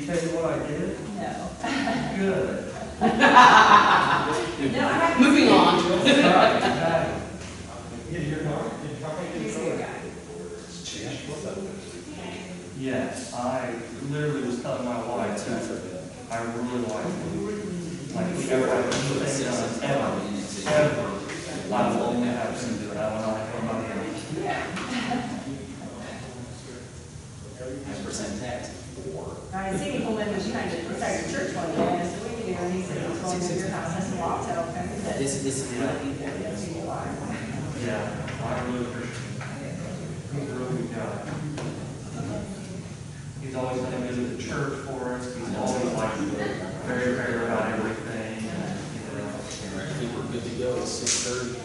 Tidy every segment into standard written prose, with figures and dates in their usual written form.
he tell you what I did? No. Good. No, I have. Moving on. Right, exactly. Here's your guy. Yes, I literally was telling my wife that I really like it. Like, if we ever have anything done, ever, I will only have him do it. I will not have anybody else. Percent tax. I was thinking Coleman was trying to decide your church one day, and I said, what do you do? And he said, he was going to your house. I said, well, I'll tell him. I said, This is yes, you are. Yeah, I really appreciate it. He's a really good guy. He's always going to visit the church for us. He's always like very fair about everything. And, you know. I think we're good to go. It's 6:30.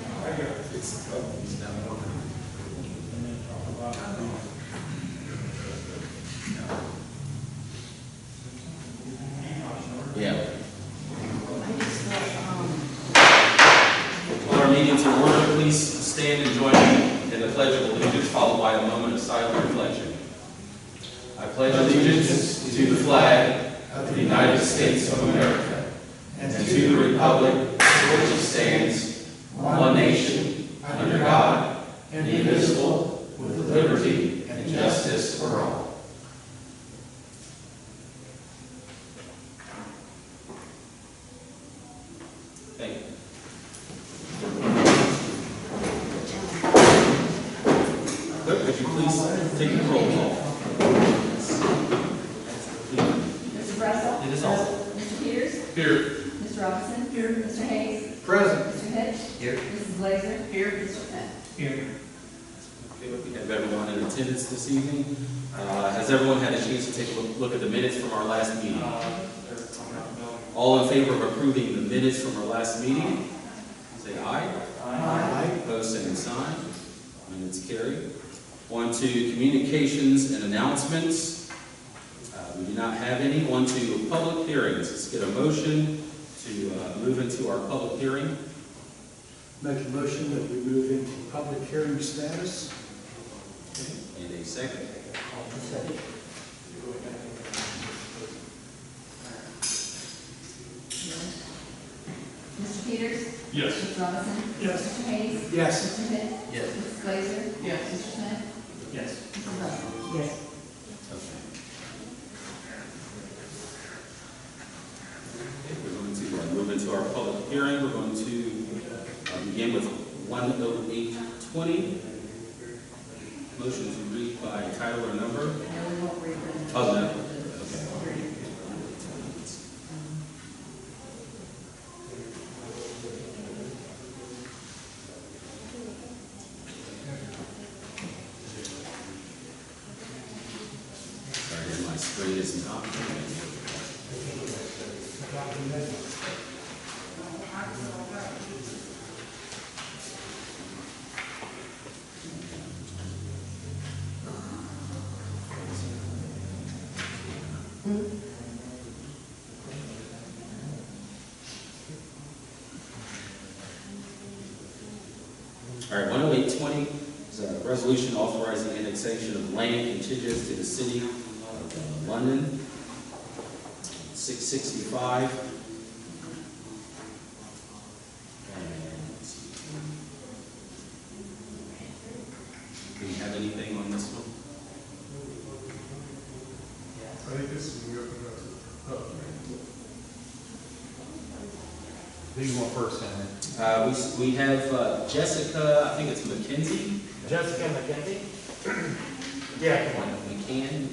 He's now working. Yeah. Call our meeting to order. Please stand and join me in the Pledge of Allegiance, followed by a moment of silent reflection. I pledge allegiance to the flag of the United States of America and to the republic for which it stands, one nation, under God, indivisible, with liberty and justice for all. Thank you. Clerk, could you please take the roll call? Mr. Russell? It is all. Mr. Peters? Here. Mr. Robinson? Here. Mr. Hayes? Present. Mr. Hitch? Here. Mrs. Blazer? Here. Mr. Smith? Here. Okay, we have everyone in attendance this evening. Has everyone had a chance to take a look at the minutes from our last meeting? All in favor of approving the minutes from our last meeting? Say aye. Aye. Opposed, same sign. Minutes carried. On to communications and announcements. We do not have any. On to public hearings. Let's get a motion to move into our public hearing. Make a motion that we move into public hearing status. Okay. And a second. Mr. Peters? Yes. Mr. Robinson? Yes. Mr. Hayes? Yes. Mr. Hitch? Yes. Mrs. Blazer? Yes. Mr. Smith? Yes. Mrs. Russell? Yes. Okay, we're going to move into our public hearing. We're going to begin with 10820. Motion to read by title or number. No, we won't read them. Oh, no. Okay. Sorry, my screen is not. All right, 10820 is a resolution authorizing annexation of land contiguous to the city of London. 665. Do we have anything on this one? I think this is when we open it up to the public. Who you want first, Henry? We have Jessica, I think it's McKenzie. Jessica McKenzie? Yeah, come on. McKenzie.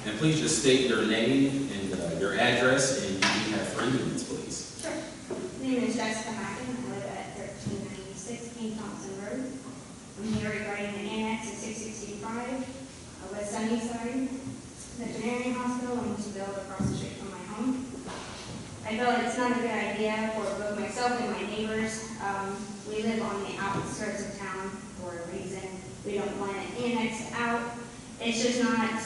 And please just state your name and your address, and you have 3 minutes, please. Sure. My name is Jessica Hacken. I live at 1396 King Thompson Road. I'm here regarding the annex at 665 West Sunnyside Veterinary Hospital in Isabel, across the street from my home. I feel it's not a good idea for both myself and my neighbors. We live on the outskirts of town for a reason. We don't want it annexed out. It's just not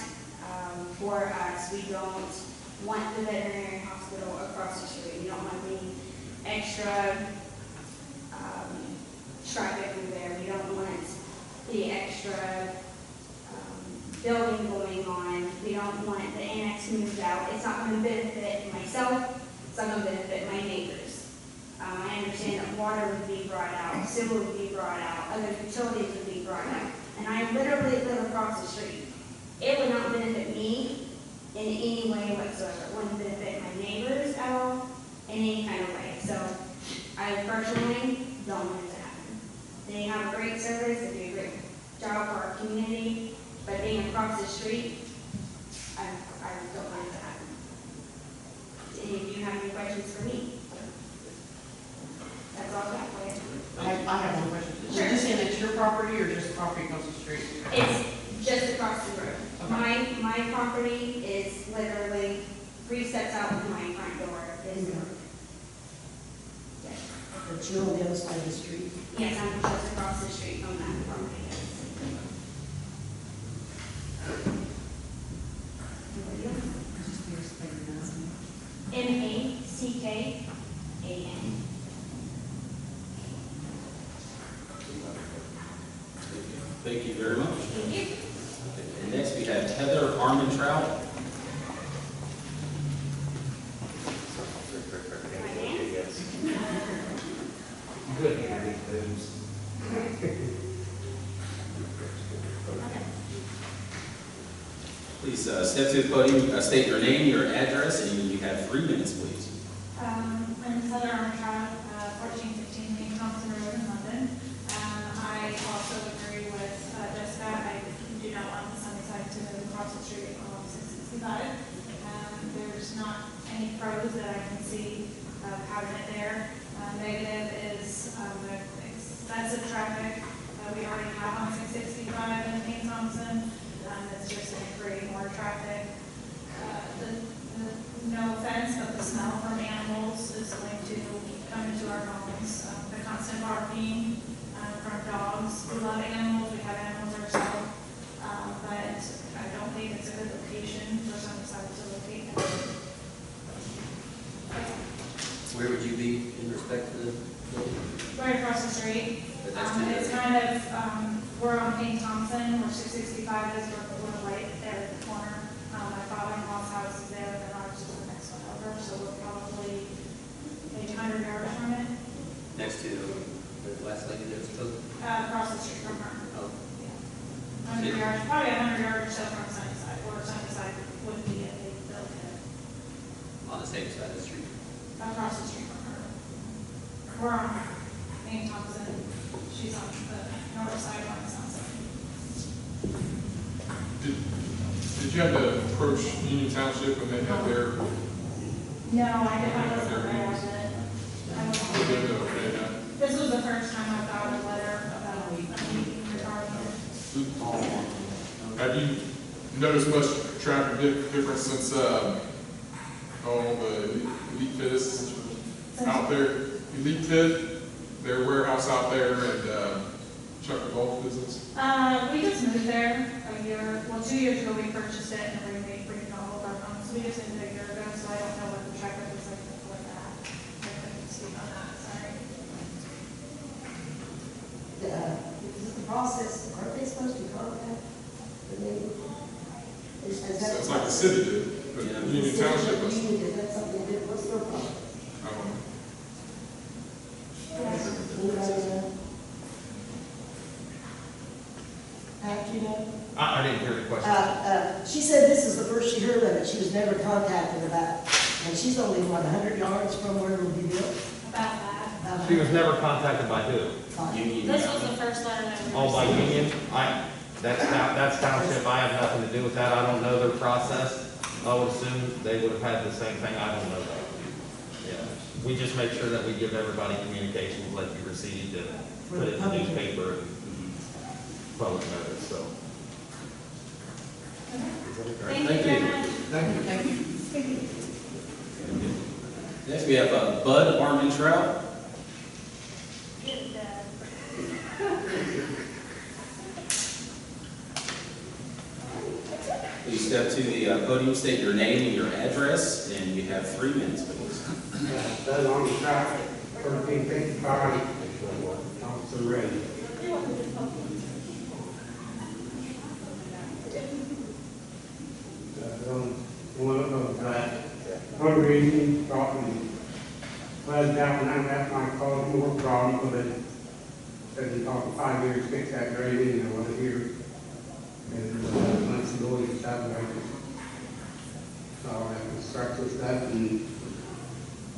for us. We don't want the veterinary hospital across the street. We don't want any extra traffic through there. We don't want the extra building going on. We don't want the annex moved out. It's not going to benefit myself. It's not going to benefit my neighbors. I understand that water would be brought out, sewer would be brought out, other utilities would be brought out. And I literally live across the street. It would not benefit me in any way whatsoever. It wouldn't benefit my neighbors at all in any kind of way. So I personally don't want it to happen. They have a great service, they do a great job for our community, but being across the street, I don't want it to happen. Do any of you have any questions for me? That's all I got for you. I have one question. Is Sure. this saying it's your property or just property across the street? It's just across the road. My property is literally 3 steps out of my front door. Is the road. Yes. But you're on the other side of the street. Yes, I'm just across the street from that property. MACKAN. Thank you very much. Thank you. And next we have Heather Armentrout. Please step to the podium, state your name, your address, and you have 3 minutes, please. My name is Heather Armentrout, 1415 Main Thompson Road in London. I also agree with Jessica. I do not want the Sunnyside to move across the street along 665. There's not any pros that I can see of having it there. Negative is the excessive traffic we already have on 665 in Main Thompson. It's just going to create more traffic. No offense, but the smell from animals is going to come into our homes. The constant barking from dogs. We love animals, we have animals ourselves, but I don't think it's a good location for Sunnyside to locate. Where would you be in respect to the building? Right across the street. But that's too It's bad. kind of, we're on King Thompson, where 665 is, we're right there at the corner. My father-in-law's house is there, and ours is the next one over, so we're probably maybe 100 yards from it, Next to the last lady that was spoke? across the street from her. Oh, Yeah. 100 yards, probably 100 yards or so from Sunnyside, or Sunnyside would be a big building on the same side of the street. across the street from her. We're on King Thompson, she's on the north side, on the south side. Did you have to approach Union Township when they had their, No, I did not listen to her, I wasn't. This was the first time I got a letter about a meeting regarding it. have you noticed much traffic difference since, the Elite Fit is out there? Elite Fit, their warehouse out there, and, Chuck the Golf business? We just moved there 2 years ago, we purchased it and we made pretty all of our homes. We just moved there a year ago, so I don't know what the traffic was like before that. I couldn't speak on that, sorry. Is it the process, aren't they supposed to contact the neighbor? Sounds like the city did, but Yeah. Union Township was, Is that something that, what's their problem? I don't know. Anybody know? Pat, you know? I didn't hear the question. She said this is the first she heard of it, she was never contacted about, and she's only, 100 yards from where it will be built? About that. She was never contacted by who? Union. This was the first letter that we received. All by Union? That's township, I have nothing to do with that, I don't know their process. I would assume they would have had the same thing, I don't know that. Yeah, we just make sure that we give everybody communication, like you received, and put it in the newspaper and public notice, so. Thank you very much. Thank you. Next we have Bud Armentrout. Please step to the podium, state your name and your address, and you have 3 minutes, please. Doug on the traffic, 1355, So ready. One reason, probably, flooded out and that might cause more problems, but it doesn't talk 5 years, fix that drain, I want to hear. And months ago, you stuff like all that construction stuff, and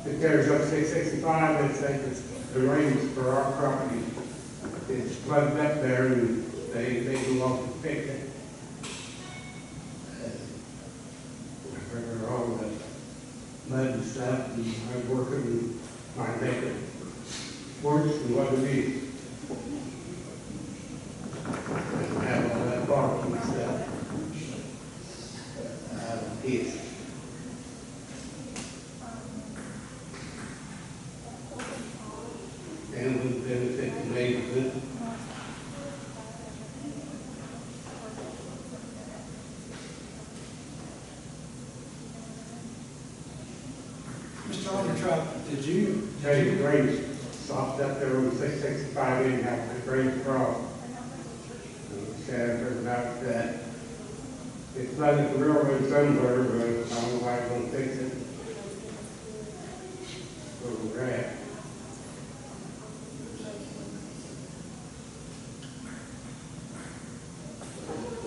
it carries up 665, it's like the range for our property. It's flooded up there, and they go off to fix it. All the mud and stuff, and I'm working my make it worse than what it is. I have all that parking and stuff. Yes. And it would benefit the neighborhood. Mr. Armitage, did you? Hey, the grades stopped up there on 665 in, have the grades across. Said about that. It's flooded the railroad somewhere, but I don't know why it's gonna fix it. Where we're at.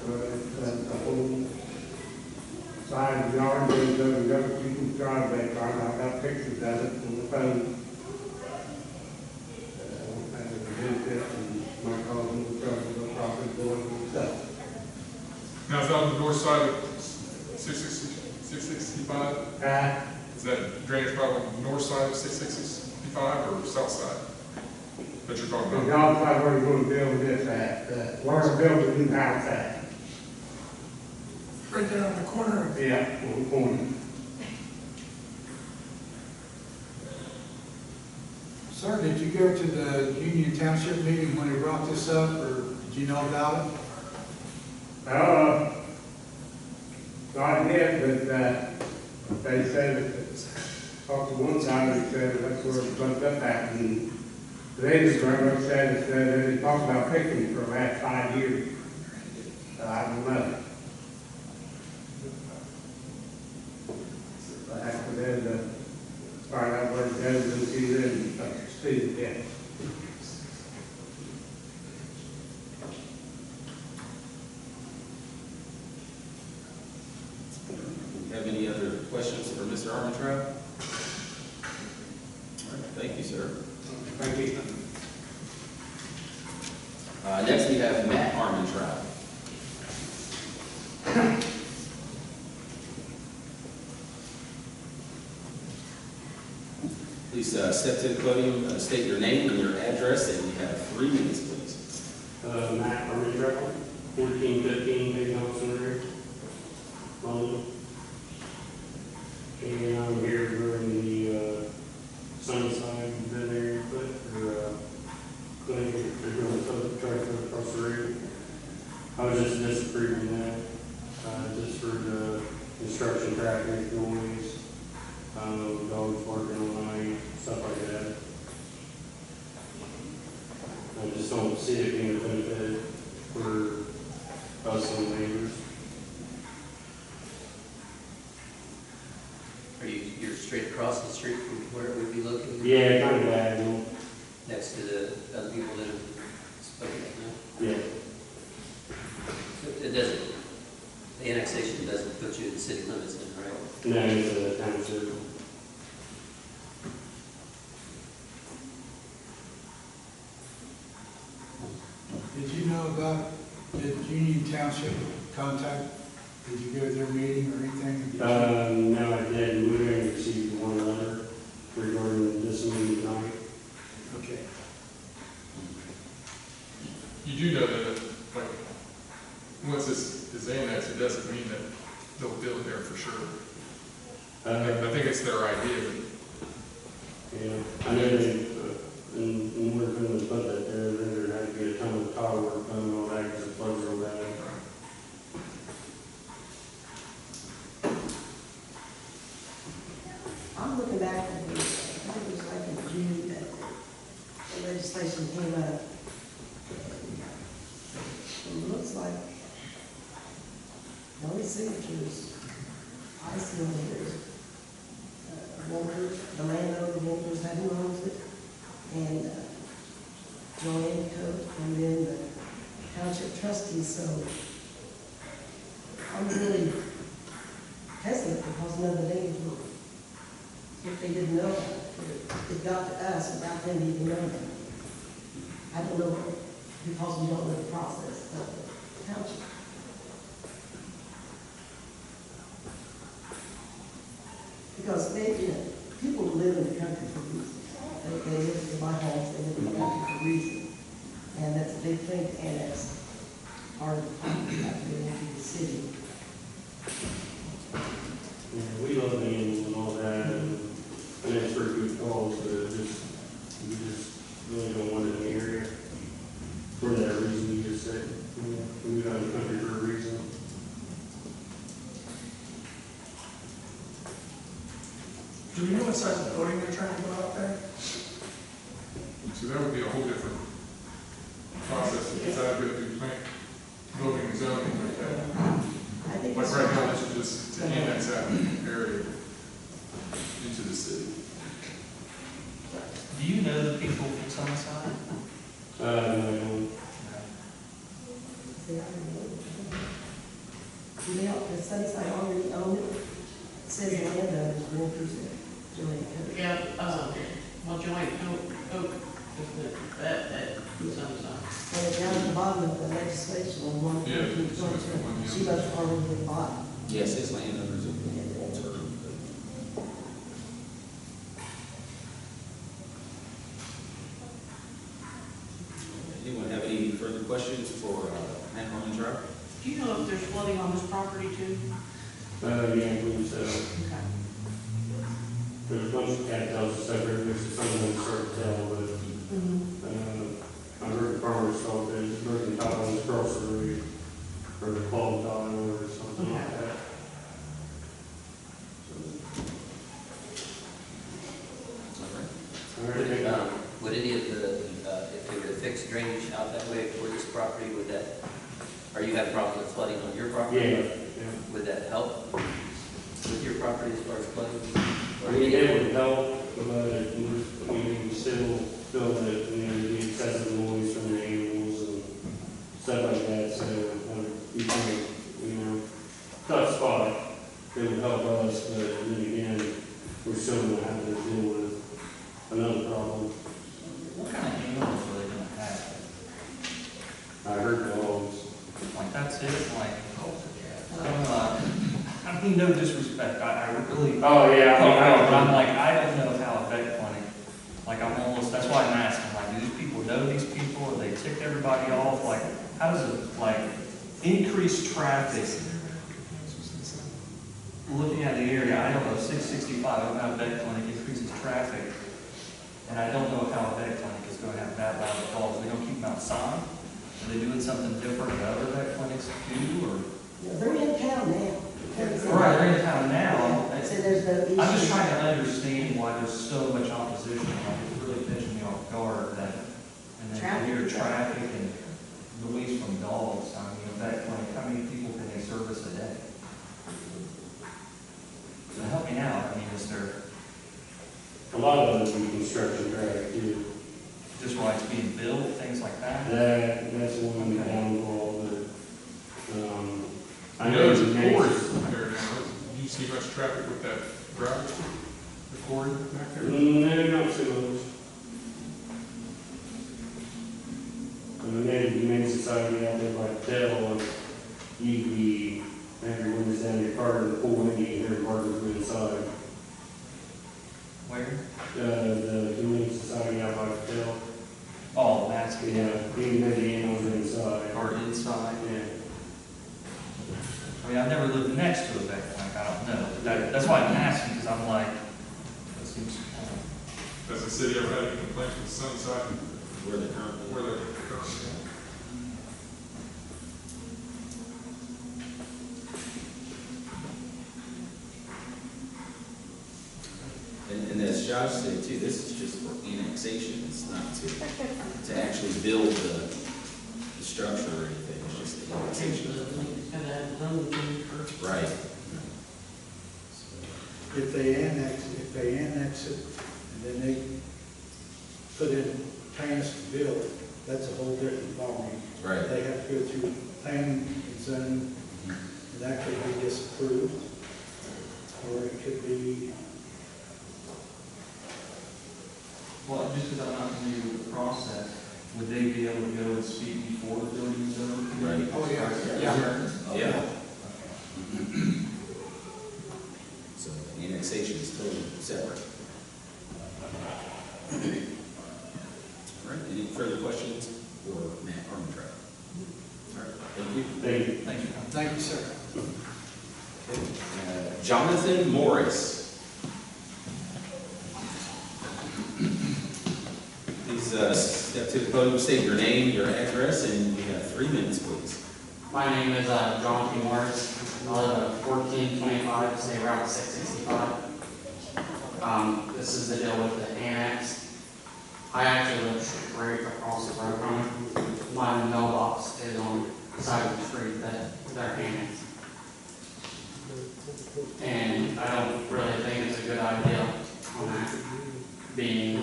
But the whole side of the yard goes over the other people's driveway, I've got pictures of it on the phone. That was a benefit, and my cause and trouble, property going and stuff. Now, is that on the north side of 665? Is that drainage problem on the north side of 665 or south side that you're talking The about? job site where you're gonna build this at, where we're building the new house at. Right there on the corner. Yeah, on the corner. Sir, did you go to the Union Township meeting when they brought this up, or did you know about it? So I did, but, they said that, talked to one side, they said that's where it bumped up at, and the latest railroad said that they talked about fixing it for the last 5 years. I don't know. After that, find out where it goes and see them, see it, yeah. Have any other questions for Mr. Armentrout? All right, thank you, sir. Thank you. Next, we have Matt Armentrout. Please step to the podium, state your name and your address, and you have 3 minutes, please. Matt Armentrout, 1415 Big Thompson Road, London. And I'm here regarding the Sunnyside veterinary clinic, they're doing a truck across the road. I was just disapproving that, just for the construction traffic noise, dogs barking all night, stuff like that. I just don't see it being a benefit for us and neighbors. You're straight across the street from where it would be located? Yeah, kind of diagonal. Next to the other people that have spoken now? Yeah. It doesn't, the annexation doesn't put you in the city limits then, right? No, it's a township. Did you know about, did Union Township contact, did you go to their meeting or anything? No, I didn't. We only received one letter regarding this meeting tonight. Okay. You do know that, like, once this is annexed, it doesn't mean that they'll build there for sure. I think it's their idea, Yeah, I know they, in order for them to put that there had to be a ton of tile work done and all that, because the floods are all that. I'm looking back at the, I think it was like in June that the legislation came up, signatures I see on here. Walters, the landowner, Walters, had who owns it, and Joanne Coat, and then the township trustees, so I'm really hesitant because none of the names were, if they didn't know, it got to us without them even knowing. I don't know, because we don't know the process of the township. Because they, you know, people live in the country for reasons. They live in my homes, they live in the country for reasons. And that's a big thing to annex our property out there into the city. Yeah, we love animals and all that, and it's for good cause, but we just really don't want it in the area. For that reason you just said, we moved out of the country for a reason. Do we know what size of building they're trying to go out there? So that would be a whole different process, because I would go through plan, building and zoning like that. I think Like it's. right now, this is just to annex that area into the city. Do you know the people from Sunnyside? No, I don't. See, I don't know. Do they, the Sunnyside already own it? It says landowners, Walters, and Joanne Coat. Yeah, well, Joanne Oak, isn't it, that, Sunnyside. And down at the bottom of the legislation, on one, Yeah, it's just the one, yeah. she must have already been bought. Yes, it's landowners of Walter. Anyone have any further questions for Matt Harlan Drive? Do you know if there's flooding on this property too? Yeah, I believe so. Okay. There's a bunch of cattails and stuff, there's some of them start to tell, but, I heard the farmers thought that it's broken tiles across the road, or the clogged tile or something like that. All right. Would any of the, if they were to fix drainage out that way for this property, would that, or you have problems with flooding on your property? Yeah. Would that help with your property as far as flooding? I mean, it would help, but we still feel that it would be excessive noise from the animals and stuff like that, so we think, tough spot. It would help us, but then again, we're still going to have to deal with another problem. What kind of animals are they gonna have? I heard dogs. Like, that's it, like, I mean, no disrespect, I really. Oh, yeah. I'm like, I don't know how a vet clinic, like, I'm almost, that's why I'm asking, like, do these people know these people, or they tick everybody off, like, how does it, like, increase traffic? Looking at the area, I don't know, 665, I don't know how a vet clinic increases traffic, and I don't know how a vet clinic is going to have that loud of calls, they don't keep them outside? Are they doing something different that other vet clinics do, or? Yeah, they're in town now. Right, they're in town now. So there's no issue. I'm just trying to understand why there's so much opposition, like, it's really catching me off guard that, and then Traffic. weird traffic and noise from dogs, I mean, that clinic, how many people can they service a day? So help me out, I mean, is there, A lot of it would be construction traffic too. just why it's being built, things like that? That's one downfall, but, I know there's a quarry there now. Do you see much traffic with that gravel, the quarry back there? No, not so much. The Humane Society out there by Dell, you could be, everyone is down your car and pull windy and every part is inside. Where? The Humane Society out by Dell. Oh, that's, Yeah, even though the animals are inside. or inside. Yeah. I mean, I've never lived next to a vet clinic, I don't know. That's why I'm asking, because I'm like, that seems kind of. Has the city ever had any complaints with Sunnyside, Where they currently. where they're currently? And as Josh said too, this is just for annexation, it's not to actually build the structure or anything, it's just annexation. Gotta have the zoning change first. Right. If they annex it, and then they put in plans to build, that's a whole different ballgame. Right. They have to go through planning and zoning, and that could be disapproved, or it could be, Well, just because I'm not familiar with the process, would they be able to go and speak before the building and zoning committee? Right. oh, yeah. Yeah. So the annexation is totally separate. All right, any further questions for Matt Armentrout? All right, thank you. Thank you. Thank you. Thank you, sir. Jonathan Morris. Please step to the podium, state your name, your address, and you have 3 minutes, please. My name is Jonathan Morris. I live at 1425 State Route 665. This is the deal with the annex. I actually live right across the road from it. My mailbox is on the side of the street that they're annexed. And I don't really think it's a good idea on that, being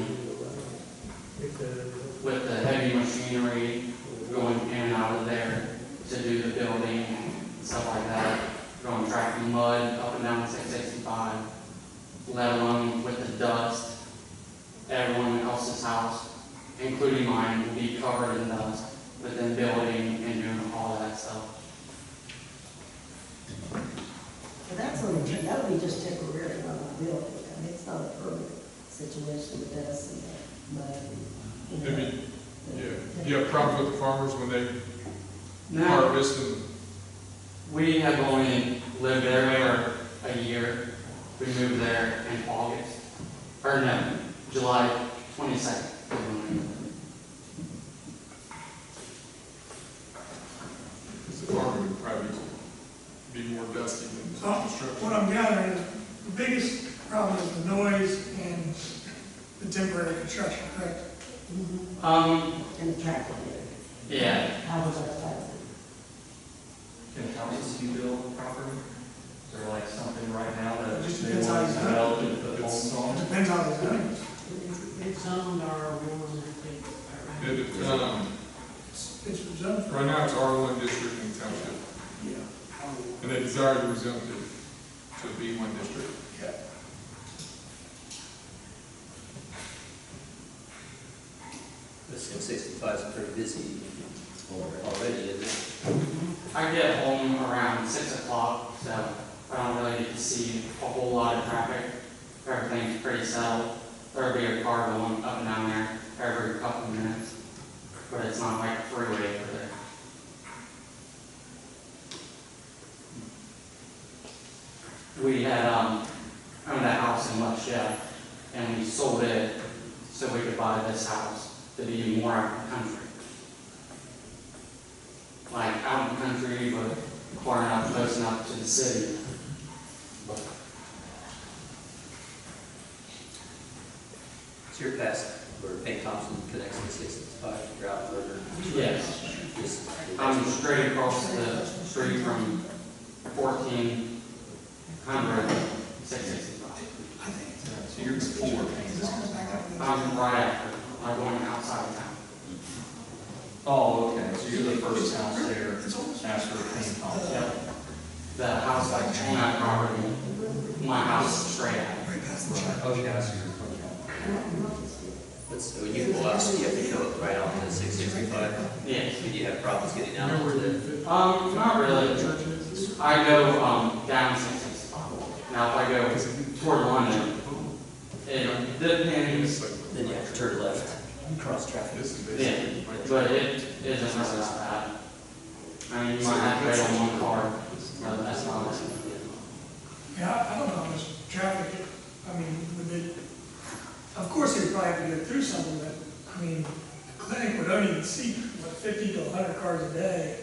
with the heavy machinery going in and out of there to do the building and stuff like that, going tracking mud up and down 665, let alone with the dust. Everyone else's house, including mine, will be covered in dust with them building and doing all that stuff. But that's on, that would be just temporary on the building. I mean, it's not a permanent situation with us and that mud. You know. Maybe, yeah. Do you have problems with the farmers when they No, harvest and? we have only lived there for a year. We moved there in August, or no, July 22nd. The farmer would probably be more dusty than So construction. what I'm gathering is the biggest problem is the noise and the temporary construction, correct? And the tractor. Yeah. How was that? Can houses be built properly? Is there like something right now that It just they depends how want it's to done. develop and put homes It on? depends how it's done. It's zoned R1, I think. It's zoned for. Right now, it's R1 district in township, Yeah. and they desire to rezone it to a B1 district. Yeah. This 665 is pretty busy already, isn't it? I get home around 6 o'clock, so I don't really get to see a whole lot of traffic. Everything's pretty settled. There'll be a car going up and down there every couple of minutes, but it's not like a freeway over there. We had owned a house in West Jeff, and we sold it so we could buy this house to be more out in the country. Like out in the country, but far enough, close enough to the city. It's your past where Payne Thompson connects to 665, you're out further. Yes. Just- I'm straight across the street from 1400, 665. So you're before Payne's. I'm right after, I'm going outside of town. Oh, okay, so you're the first house there after Payne Thompson. Yep. The house I own that property, my house is straight out. Okay, I see. But so when you go out, you have to go right out to 665. Yes. Do you have problems getting out to the? Not really. I go down 665. Now if I go toward London, it depends. Then you have to turn left, cross traffic. Yeah, but it isn't really that bad. I mean, you might have to wait on one car, but that's not it. Yeah, I don't know how much traffic, I mean, with it, of course they'd probably have to go through something, but, I mean, the clinic would only see, what, 50 to 100 cars a day.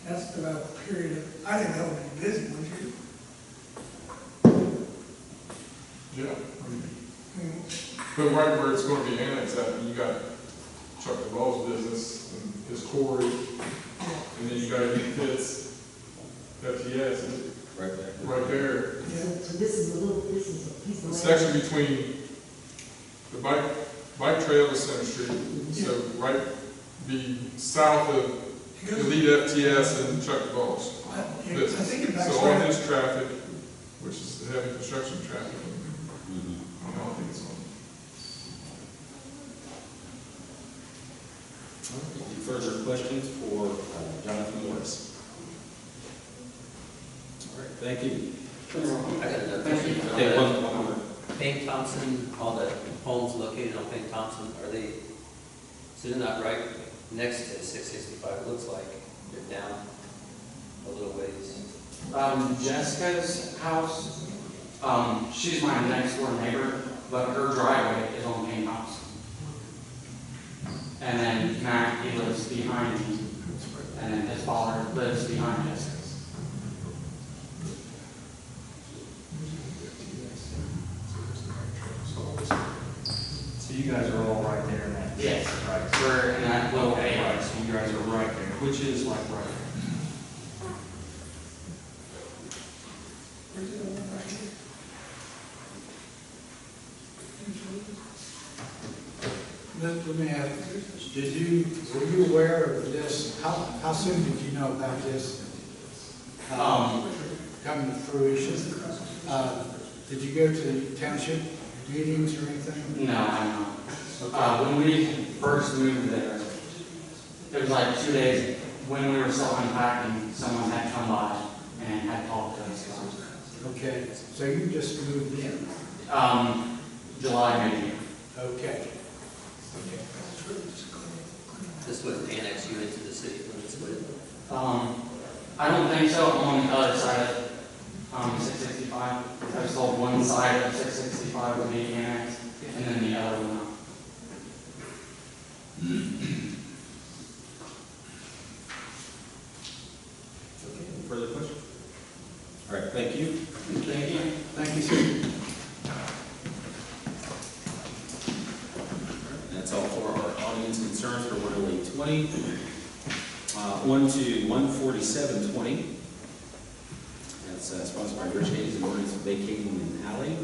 That's about a period of, I think that would be busy, wouldn't you? Yeah. I mean, But right where it's going to be annexed, you got Chuck DeVos business and his quarry, and and then you got a Fitz FTS Right there. right there. So this is a little, this is a piece of The land. section between the bike trail to Center Street, so right, be south of Elite FTS and Chuck DeVos. I think it backs So all right. this traffic, which is the heavy construction traffic, I don't think it's on. Any further questions for Jonathan Morris? All right, thank you. I got another question. Okay, one more. Payne Thompson, all the homes located on Payne Thompson, are they, so they're not right next to 665, it looks like they're down a little ways. Jessica's house, she's my next door neighbor, but her driveway is on Payne House. And then Matt, he lives behind me, and then his father lives behind Jessica's. So you guys are all right there in that? Yes, Right. we're in that little Okay, area. right, so you guys are right there, which is like right there. Let me ask, were you aware of this? How soon did you know about this coming to fruition? Did you go to township meetings or anything? No, I'm not. When we first moved there, it was like 2 days when we were still unpacking, someone had come by and had talked to us. Okay, so you just moved in? July maybe. Okay. This would annex you into the city limits, would it? I don't think so. I'm on the other side of 665. I was told one side of 665 would be annexed, and then the other one not. Okay, any further questions? All right, thank you. Thank you. Thank you, sir. That's all for our audience concerns for Order 820. On to 14720. That's sponsored by Rich Hayes, an ordinance vacating an alley.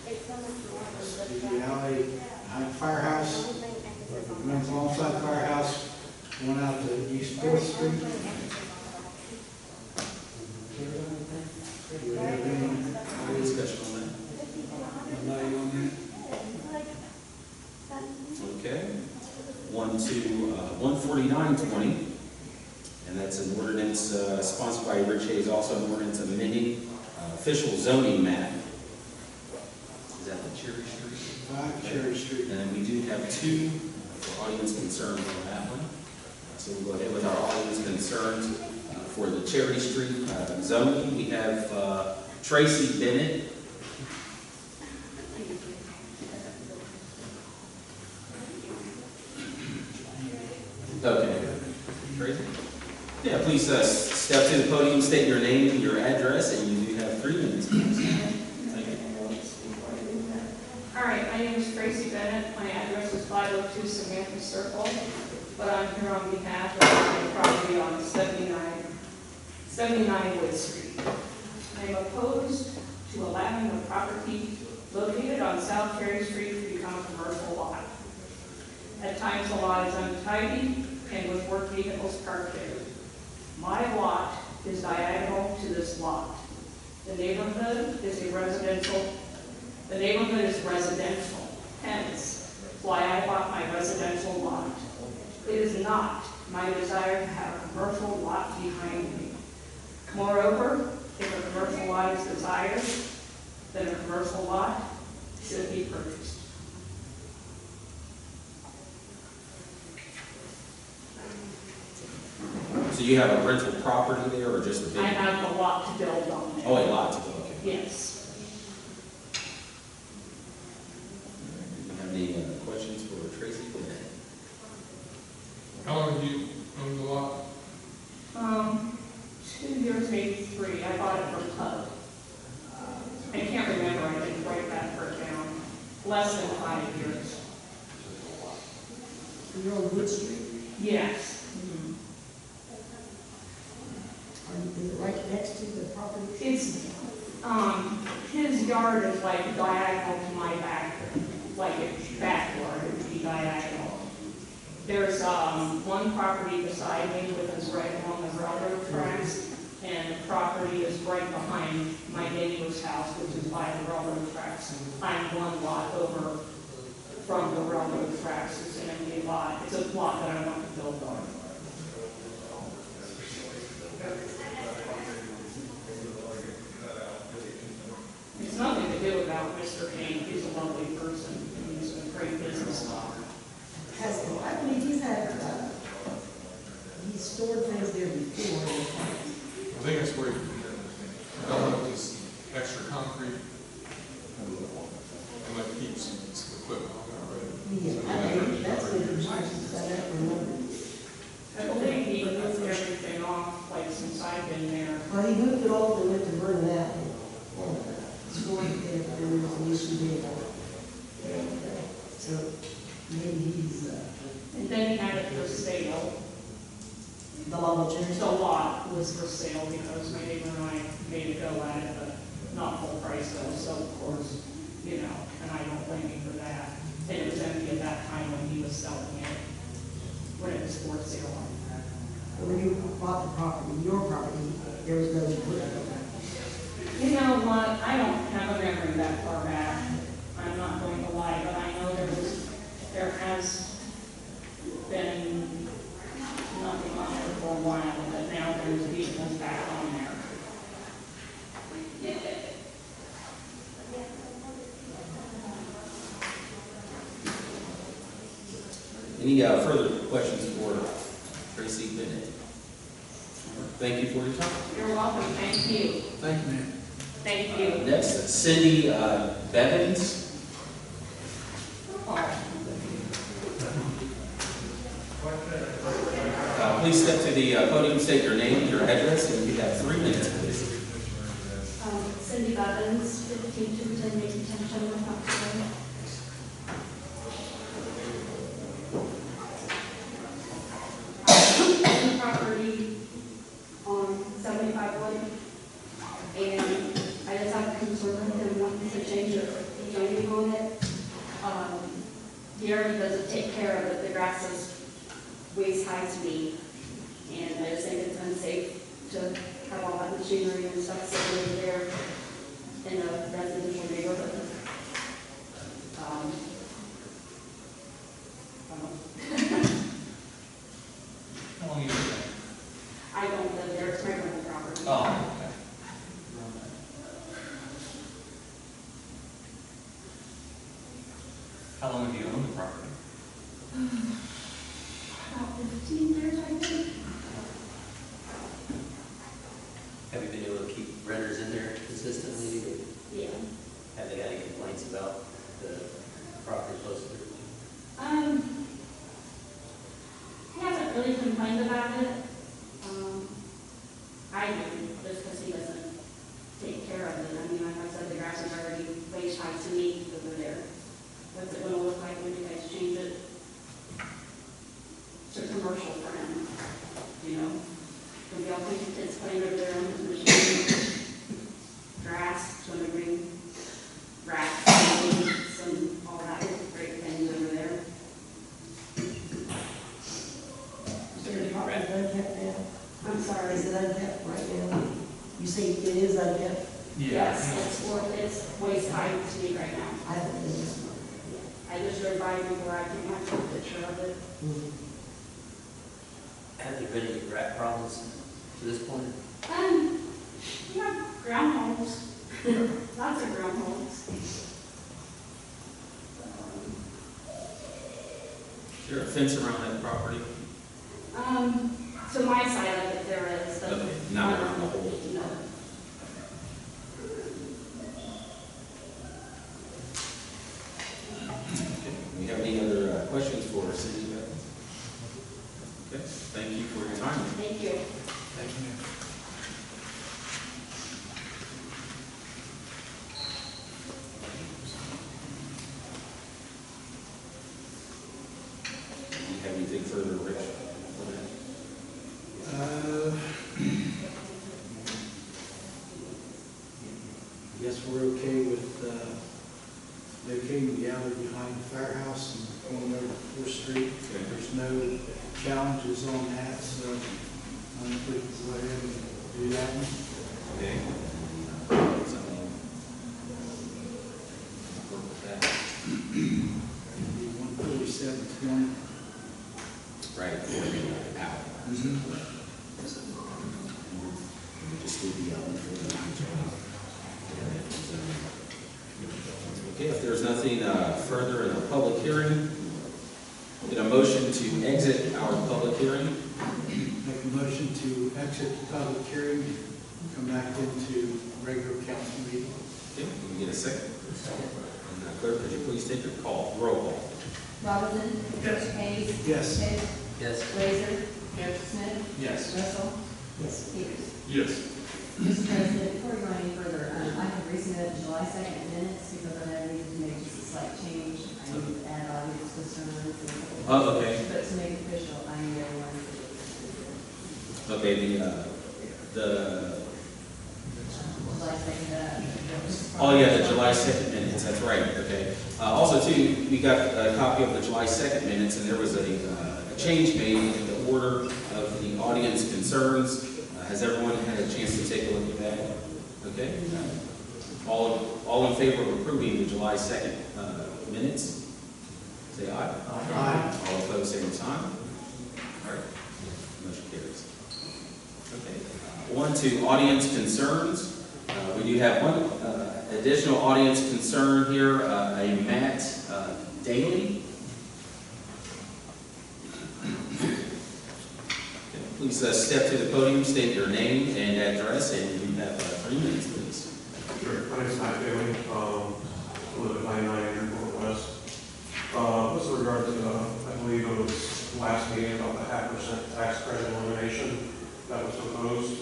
The alley behind the firehouse, runs alongside the firehouse, going out to East 4th Street. Do we have any Discussion on that? nobody on Okay. 14920, and that's an ordinance sponsored by Rich Hayes, also an ordinance amending official zoning map. Is that the Cherry Street? that? Cherry Street. And we do have two for audience concerns on that one. So we'll go ahead with our audience concerns for the Cherry Street zoning. We have Tracy Bennett. Okay. Tracy? Yeah, please step to the podium, state your name and your address, and you do have 3 minutes, please. Thank you. All right, my name is Tracy Bennett. My address is 502 Samantha Circle, but I'm here on behalf of the property on 79 Wood Street. I am opposed to allowing the property located on South Cherry Street to become a commercial lot. At times, the lot is untidy and with work vehicles parked there. My lot is diagonal to this lot. The neighborhood is residential, hence why I bought my residential lot. It is not my desire to have a commercial lot behind me. Moreover, if a commercial lot is desired, then a commercial lot should be purchased. So you have a rental property there, or just a big? I have a lot to build on there. Oh, a lot to go, okay. Yes. Do you have any questions for Tracy? How long have you owned the lot? 2 years, maybe 3. I bought it from HUD. I can't remember, I didn't write that part down. Less than 5 years. You're on Wood Street? Yes. His yard is like diagonal to my back, like it's backyard, it would be diagonal. There's, one property beside me, which is right along the railroad tracks, and the property is right behind my neighbor's house, which is by the railroad tracks. I'm one lot over from the railroad tracks, it's an empty lot, it's a lot that I want to build on. It's nothing to do about Mr. King, he's a lovely person, and he's a great business owner. I believe he's had, he's stored things there before. I think that's where, I don't know if it's extra concrete, and like keeps some equipment on there already. Yeah, I mean, that's what it was, I never remember. I believe he moved everything off, like, since I've been there. Well, he moved it all and went to Vernon Avenue. Stored it there, but there was an issue there. So maybe he's, And then he had it for sale. the Lama Church. The lot was for sale because my neighbor and I made a go at it, but not full price though, so of course, you know, and I don't blame him for that. And it was empty at that time when he was selling it, when it was for sale. When you bought the property, your property, there was no equipment. You know what, I don't have a memory that far back, I'm not going to lie, but I know there has been nothing on there for a while, but now there's vehicles back on there. Any further questions for Tracy Bennett? Thank you for your time. You're welcome, thank you. Thank you, ma'am. Thank you. Next, Cindy Bevins. Please step to the podium, state your name, your address, and you have 3 minutes, please. Cindy Bevins, 15210 Mason Township, North property on 75 Wood, and I just have a concern and wanting to change the zoning on it. He already doesn't take care of it, the grass is waist high to me, and I just think it's unsafe to have all that machinery and stuff sitting over there in a residential neighborhood. How long you been there? I don't live there, it's my rental property. Oh, okay. How long have you owned the property? About 15 years, I think. Have you been able to keep renters in there consistently? Or Yeah. have they got any complaints about the property close to their? He hasn't really complained about it. I do, just because he doesn't take care of it. I mean, like I said, the grass is already waist high to me over there. What's it gonna look like when you guys change it? It's a commercial for him, you know? Maybe I'll put your kids playing over there on his machine. Grass, swimming ring, rats, some, all that great things over there. Is the property unkept now? I'm sorry. Is it unkept right now? You say it is unkept? Yes, it's waist high to me right now. I don't think it is. I just drove by before I came, I took a picture of it. Have there been any rat problems to this point? We have groundhogs, lots of groundhogs. Is there a fence around that property? To my side of it, there is, but. Okay, not around the whole. No. Do you have any other questions for Cindy Bevins? Okay, thank you for your time. Thank you. Thank you, ma'am. Do you have anything further, Rich? Yes, we're okay with, locating the alley behind the firehouse and going over to Fourth Street. There's no challenges on that, so I'm going to go ahead and do that one. Okay. So, work with that. 14720. Right, before we get out. Just leave the other for the. Okay, if there's nothing further in the public hearing, get a motion to exit our public hearing. Make a motion to exit the public hearing, come back into regular council meeting. Okay, can we get a second? And clerk, could you please take a call, roll call? Robinson? Yes. Hayes? Yes. Hicks? Yes. Razor? Smith? Yes. Russell? Yes. Peters? Yes. Mr. President, before we go any further, I have resubmitted the July 2nd minutes because I needed to make just a slight change. I need to add audience concerns and. Oh, okay. But to make it official, I need everyone to. Okay, the, July 2nd, oh yeah, the July 2nd minutes, that's right, okay. Also too, we got a copy of the July 2nd minutes, and there was a change made in the order of the audience concerns. Has everyone had a chance to take a look at that? Okay. All in favor of approving the July 2nd minutes? Say aye. Aye. All opposed, same sign. All right. Motion carries. Okay. On to audience concerns. We do have one additional audience concern here, a Matt Daly. Please step to the podium, state your name and address, and you have 3 minutes, please. Sure. My name is Matt Daly. I live at 99 Andrew Northwest. With regard to, I believe it was last meeting about the 0.5% tax credit elimination that was proposed.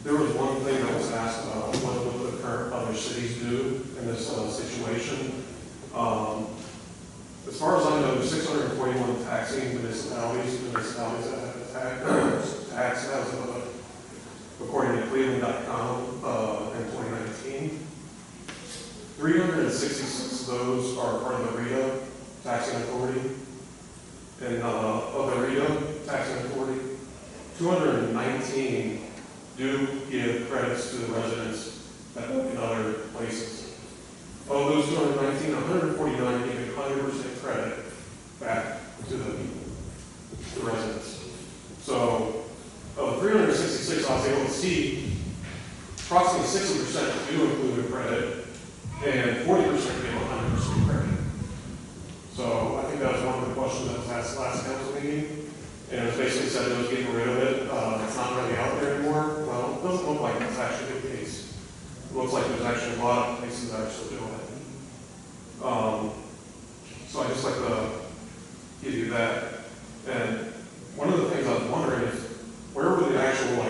There was one thing that was asked about what would the current other cities do in this situation. As far as I know, there's 641 taxing municipalities that have a tax as of, according to Cleveland.com in 2019. 366 of those are part of the RETA taxing authority. And of the RETA taxing authority, 219 do give credits to the residents that work in other places. Of those 219, 149 give 100% credit back to the residents. So, of the 366, I was able to see approximately 60% do include a credit, and 40% give 100% credit. So, I think that was one of the questions that was asked last council meeting, and it was basically said it was getting rid of it. It's not really out there anymore. Well, it doesn't look like that's actually the case. It looks like there's actually a lot of places that are still doing it. So I just like to give you that. And one of the things I was wondering is, where would the actual,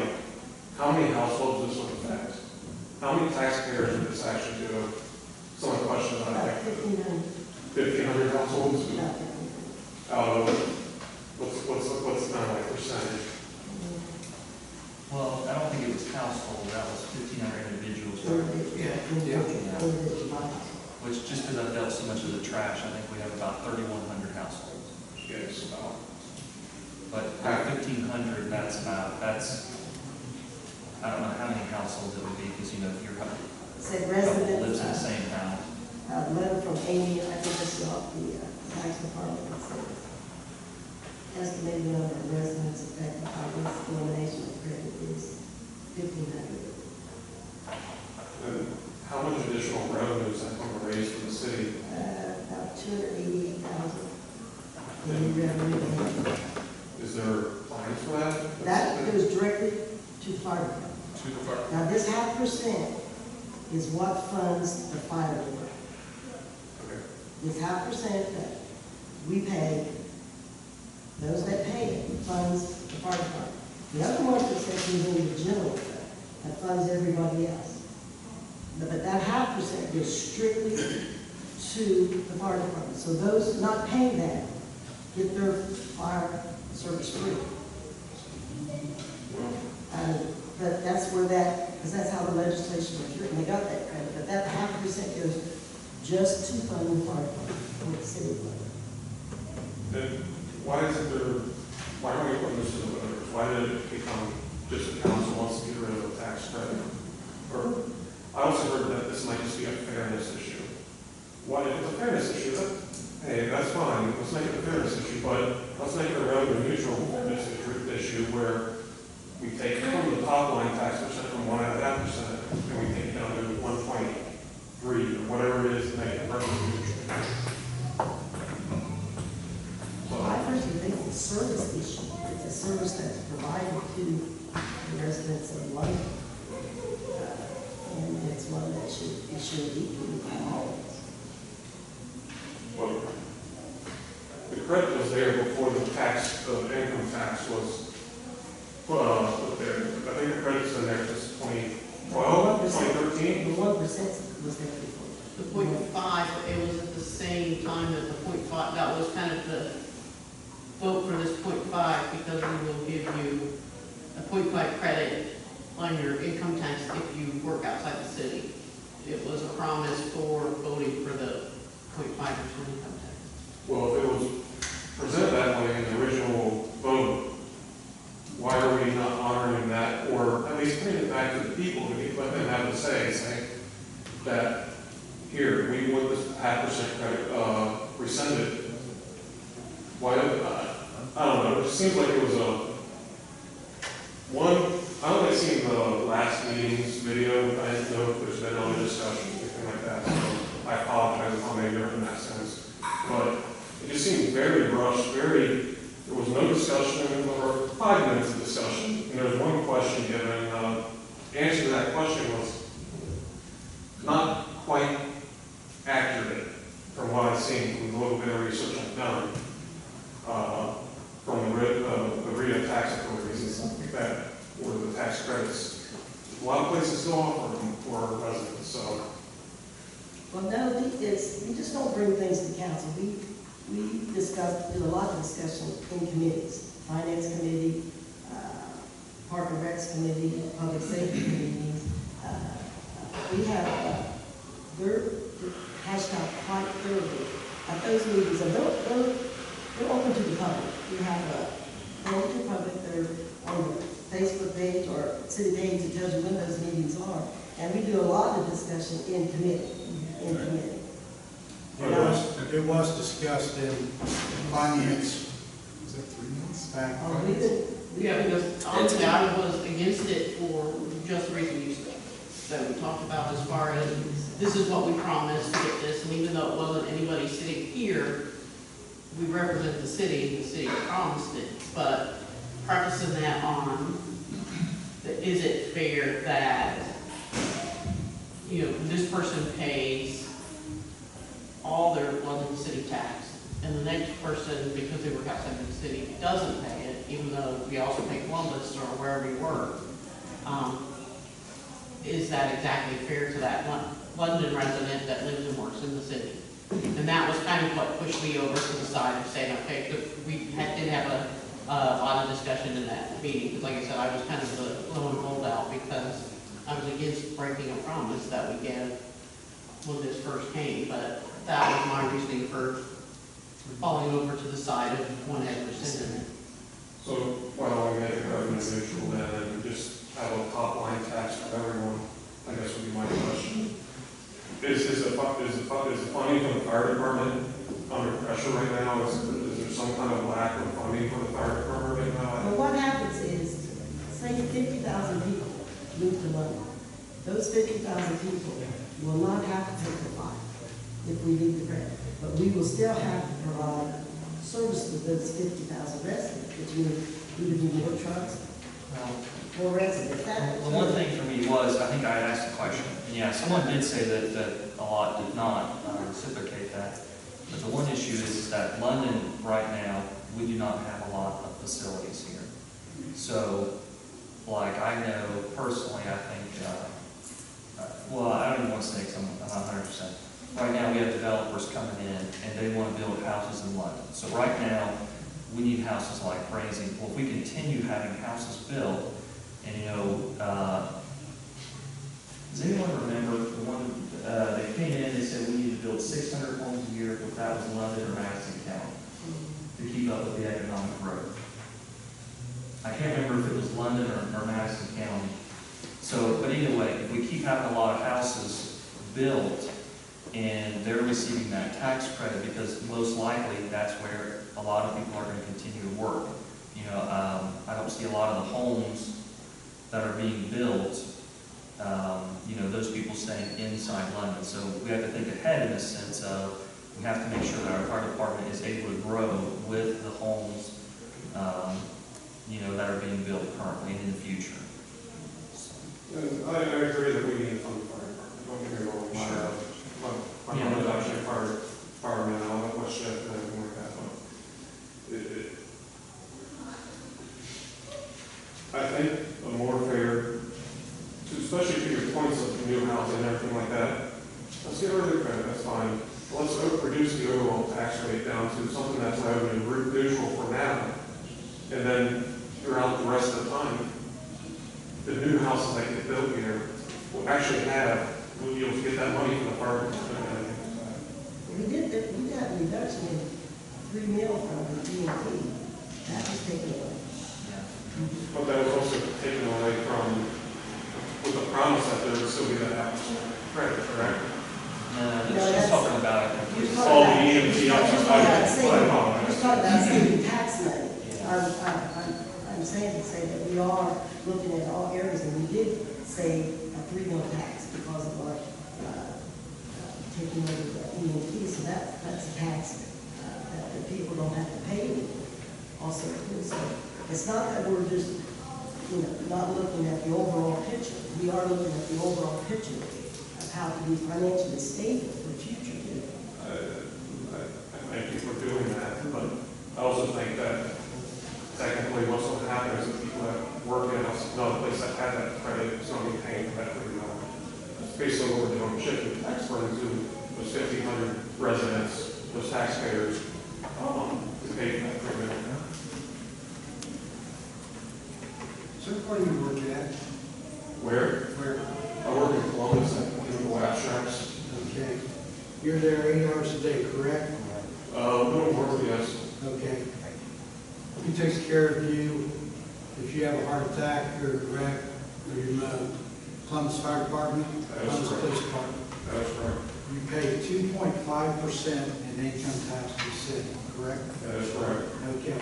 how many households this would affect? How many taxpayers would this actually do? Some of the questions I have. 1,500 households? Out of, what's kind of percentage? Well, I don't think it was household, that was 1,500 individuals. Which, just because I've dealt so much with the trash, I think we have about 3,100 households. Yes. But 1,500, that's, I don't know how many households it would be, because, if your Said couple residents. lives in the same house. Letter from Amy, I think this is off the tax department, it says, estimated number of residents affected by this elimination of credit is 1,500. And how much additional revenue is that going to raise for the city? About 288,000 in revenue. Is there plans for that? That goes directly to the fire department. To the fire. Now, this 0.5% is what funds the fire department. Okay. This 0.5% that we pay, those that pay it, funds the fire department. The other 1% is in the general fund, that funds everybody else. But that 0.5% goes strictly to the fire department. So those not paying that get their fire service free. But that's where that because that's how the legislation was written, they got that credit, but that 0.5% goes just to fund the fire department, for the city fund. Then why isn't there, why are we putting this to the voters? Why did it become just the council wants to get rid of the tax credit? Or, I also heard that this might just be a fairness issue. Why, if it's a fairness issue, hey, that's fine, let's make it a fairness issue, but let's make it a revenue neutral fairness issue where we take from the top line tax percent from 1.5%, and we take it down to 1.3 or whatever it is to make it revenue neutral. I personally think it's a service issue. It's a service that's provided to the residents of London. And it's one that should be shared equally by all of us. Well, the credit was there before the tax, the income tax was put there. I think the credit's been there since 2012, 2013. The 1% was there before. The 0.5, it was at the same time that the 0.5, that was kind of the vote for this 0.5 because we will give you a 0.5 credit on your income tax if you work outside the city. It was a promise for voting for the 0.5% income tax. Well, if it was presented that way in the original vote, why are we not honoring that, or at least bringing it back to the people, to let them have a say that here, we want this 0.5% credit rescinded. Why, I don't know, it just seems like it was I only seen the last meeting's video, I didn't know if there's been other discussion, anything like that, so I apologize if I'm ignorant in that sense. But it just seemed very rushed, there was no discussion, or 5 minutes of discussion, and there was one question given, the answer to that question was not quite accurate from what I've seen from the little bit of research I've done, from the RIA tax authorities and stuff like that, or the tax credits. A lot of places still offer them for residents, so. Well, no, we just don't bring things to council. We do a lot of discussion in committees, finance committee, park and recs committee, public safety committees. We have, they're hashed out quite thoroughly at those meetings, and they're open to the public. We have open to the public, they're on the Facebook page or city page that tells you when those meetings are. And we do a lot of discussion in committee. It was discussed in finance, was that 3 months back? Yeah, because honestly, I was against it for just the reason you said. So we talked about as far as, this is what we promised to get this, and even though it wasn't anybody sitting here, we represent the city promised it, but prefacing that on, is it fair that, this person pays all their London city tax, and the next person, because they work outside the city, doesn't pay it, even though we also pay Columbus or wherever you work. Is that exactly fair to that London resident that lives and works in the city? And that was kind of what pushed me over to the side of saying, okay, we did have a lot of discussion in that meeting, because like I said, I was kind of the lone holdout because I was against breaking a promise that we gave when this first came, but that was my reasoning for falling over to the side of 100% in it. So why don't we make it revenue neutral then and just have a top line tax for everyone? I guess would be my question. Is the funding for the fire department under pressure right now? Is there some kind of lack of funding for the fire department right now? Well, what happens is, say 50,000 people move to London. Those 50,000 people will not have to take the fine if we leave the grant, but we will still have to provide service to those 50,000 residents, which means we would need more trucks, more residents. The one thing for me was, I think I had asked a question, and yeah, someone did say that a lot did not reciprocate that. But the one issue is that London, right now, we do not have a lot of facilities here. So, like, I know personally, I think, well, I don't even want to say I'm 100%. Right now, we have developers coming in, and they want to build houses in London. So right now, we need houses like crazy. Well, if we continue having houses built, and build 600 homes a year if that was London or Madison County to keep up with the economic growth. I can't remember if it was London or Madison County. So, but either way, if we keep having a lot of houses built and they're receiving that tax credit, because most likely that's where a lot of people are going to continue to work. You know, I don't see a lot of the homes that are being built, you know, those people staying inside London. So we have to think ahead in the sense of we have to make sure that our fire department is able to grow with the homes, you know, that are being built currently and in the future. And I agree that we need to fund the fire department. Don't get me wrong. My brother's actually a fireman. I don't know what shift and everything like that, but I think a more fair, especially to your points of new housing and everything like that, let's get rid of the credit, that's fine. Let's reduce the overall tax rate down to something that's revenue neutral for now. And then throughout the rest of the time, the new houses that get built here will actually we'll be able to get that money from the fire department. We got a reduction in $3 million from the DMT. That was taken away. But that was also taken away from, with the promise that there would still be that credit, correct? She's talking about it. All the EMT. You're talking about saving tax money. I'm saying to say that we are looking at all areas, and we did save a $3 million tax because of our taking over the EMT, so that's a tax that the people don't have to pay also too. So it's not that we're just, not looking at the overall picture. We are looking at the overall picture of how to be financially stable for the future too. I thank you for doing that, but I also think that technically what's going to happen is that people that work in another place that had that credit is going to be paying for that $3 million. That's basically what we're doing, shifting the tax burden to those 1,500 residents, those taxpayers, to pay for that $3 million. So where do you work at? Where? I work in Columbus at Chemical Abstracts. Okay. You're there 8 hours a day, correct? No more, yes. Okay. Who takes care of you if you have a heart attack or a wreck, or you're in the Columbus Fire Department, Columbus Police Department? That's correct. You pay 2.5% in income tax to the city, correct? That is correct. Okay.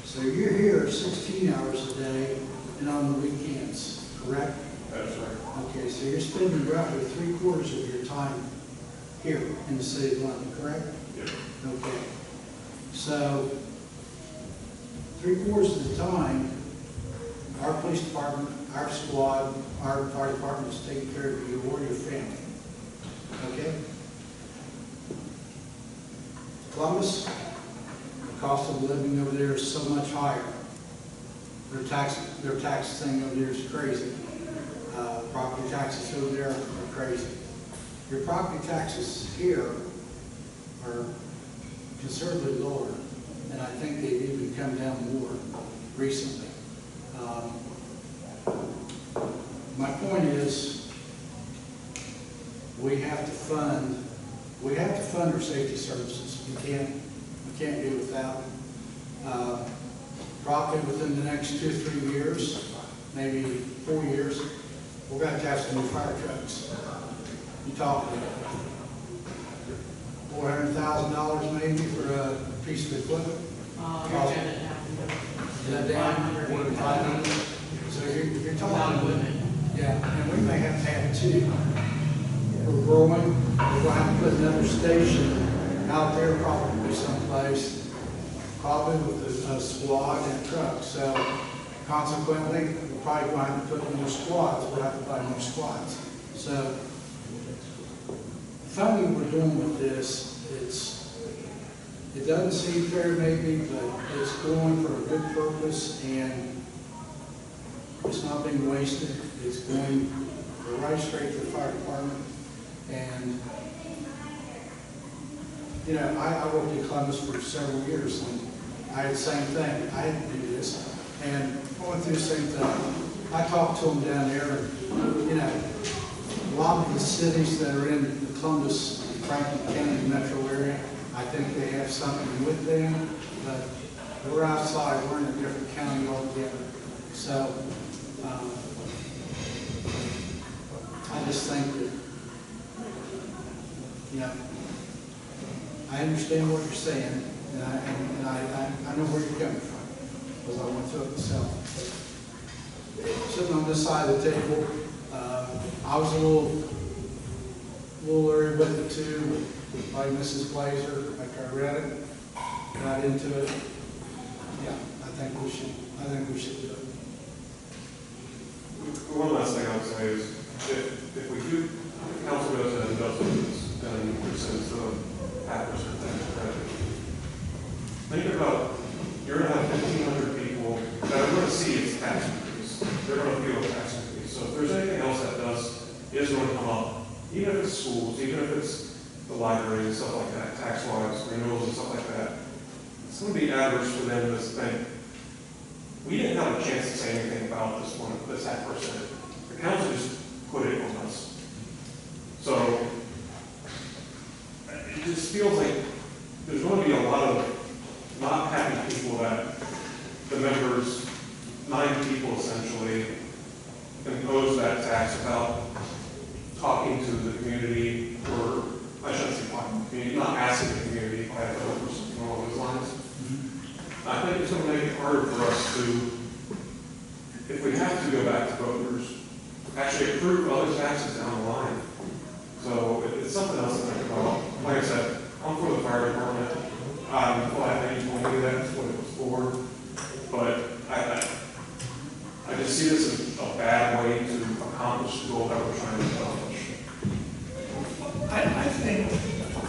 So you're here 16 hours a day and on the weekends, correct? That's right. Okay, so you're spending roughly 3/4 of your time here in the city of London, correct? Yep. Okay. So 3/4 of the time, our police department, our squad, our fire department is taking care of you or your family. Okay? Columbus, the cost of living over there is so much higher. Their tax thing over there is crazy. Property taxes over there are crazy. Your property taxes here are considerably lower, and I think they've even come down more recently. My point is, we have to fund our safety services. We can't do without them. Probably within the next 2 or 3 years, maybe 4 years, we're going to have some new fire trucks. You talk $400,000 maybe for a piece of equipment. Is that down? 500. So you're talking. Yeah, and we may have to have 2. We're growing. We're going to have to put another station out there, probably someplace, probably with a squad and a truck. So consequently, we're probably going to have to put more squads. We'll have to buy more squads. So the funding we're doing with this, it doesn't seem fair maybe, but it's going for a good purpose and it's not being wasted. It's going right straight to the fire department. And I worked in Columbus for several years, and I had the same thing. I had to do this, and I went through the same thing. I talked to them down there, and a lot of the cities that are in the Columbus Franklin County metro area. I think they have something with them, but we're outside, we're in a different county altogether. So, I just think that, you know, I understand what you're saying, and I know where you're coming from, because I went through it myself. Sitting on this side of the table, I was a little leery with it too, like Mrs. Glazer, after I read it, got into it. Yeah, I think we should do it. One last thing I would say is, if we do, if council goes ahead and does this, then rescinds the 0.5% tax credit. Think about, you're gonna have 1,500 people that are gonna see its tax increase. They're gonna feel a tax increase. So if there's anything else that is going to come up, even if it's schools, even if it's the library and stuff like that, tax-wise, renewals and stuff like that, it's going to be adverse for them to think, we didn't have a chance to say anything about this one, this 0.5%. The council just put it on us. So it just feels like there's going to be a lot of not happy people that the members, 9 people essentially, impose that tax without talking to the community, or I shouldn't say talking to the community, not asking the community if I have to vote for something along those lines. I think it's going to make it harder for us to, if we have to go back to voters, actually approve other taxes down the line. So it's something else to think about. Like I said, I'm for the fire department. I'm glad that you told me that's what it was for. But I just see this as a bad way to accomplish the goal that we're trying to accomplish. I think,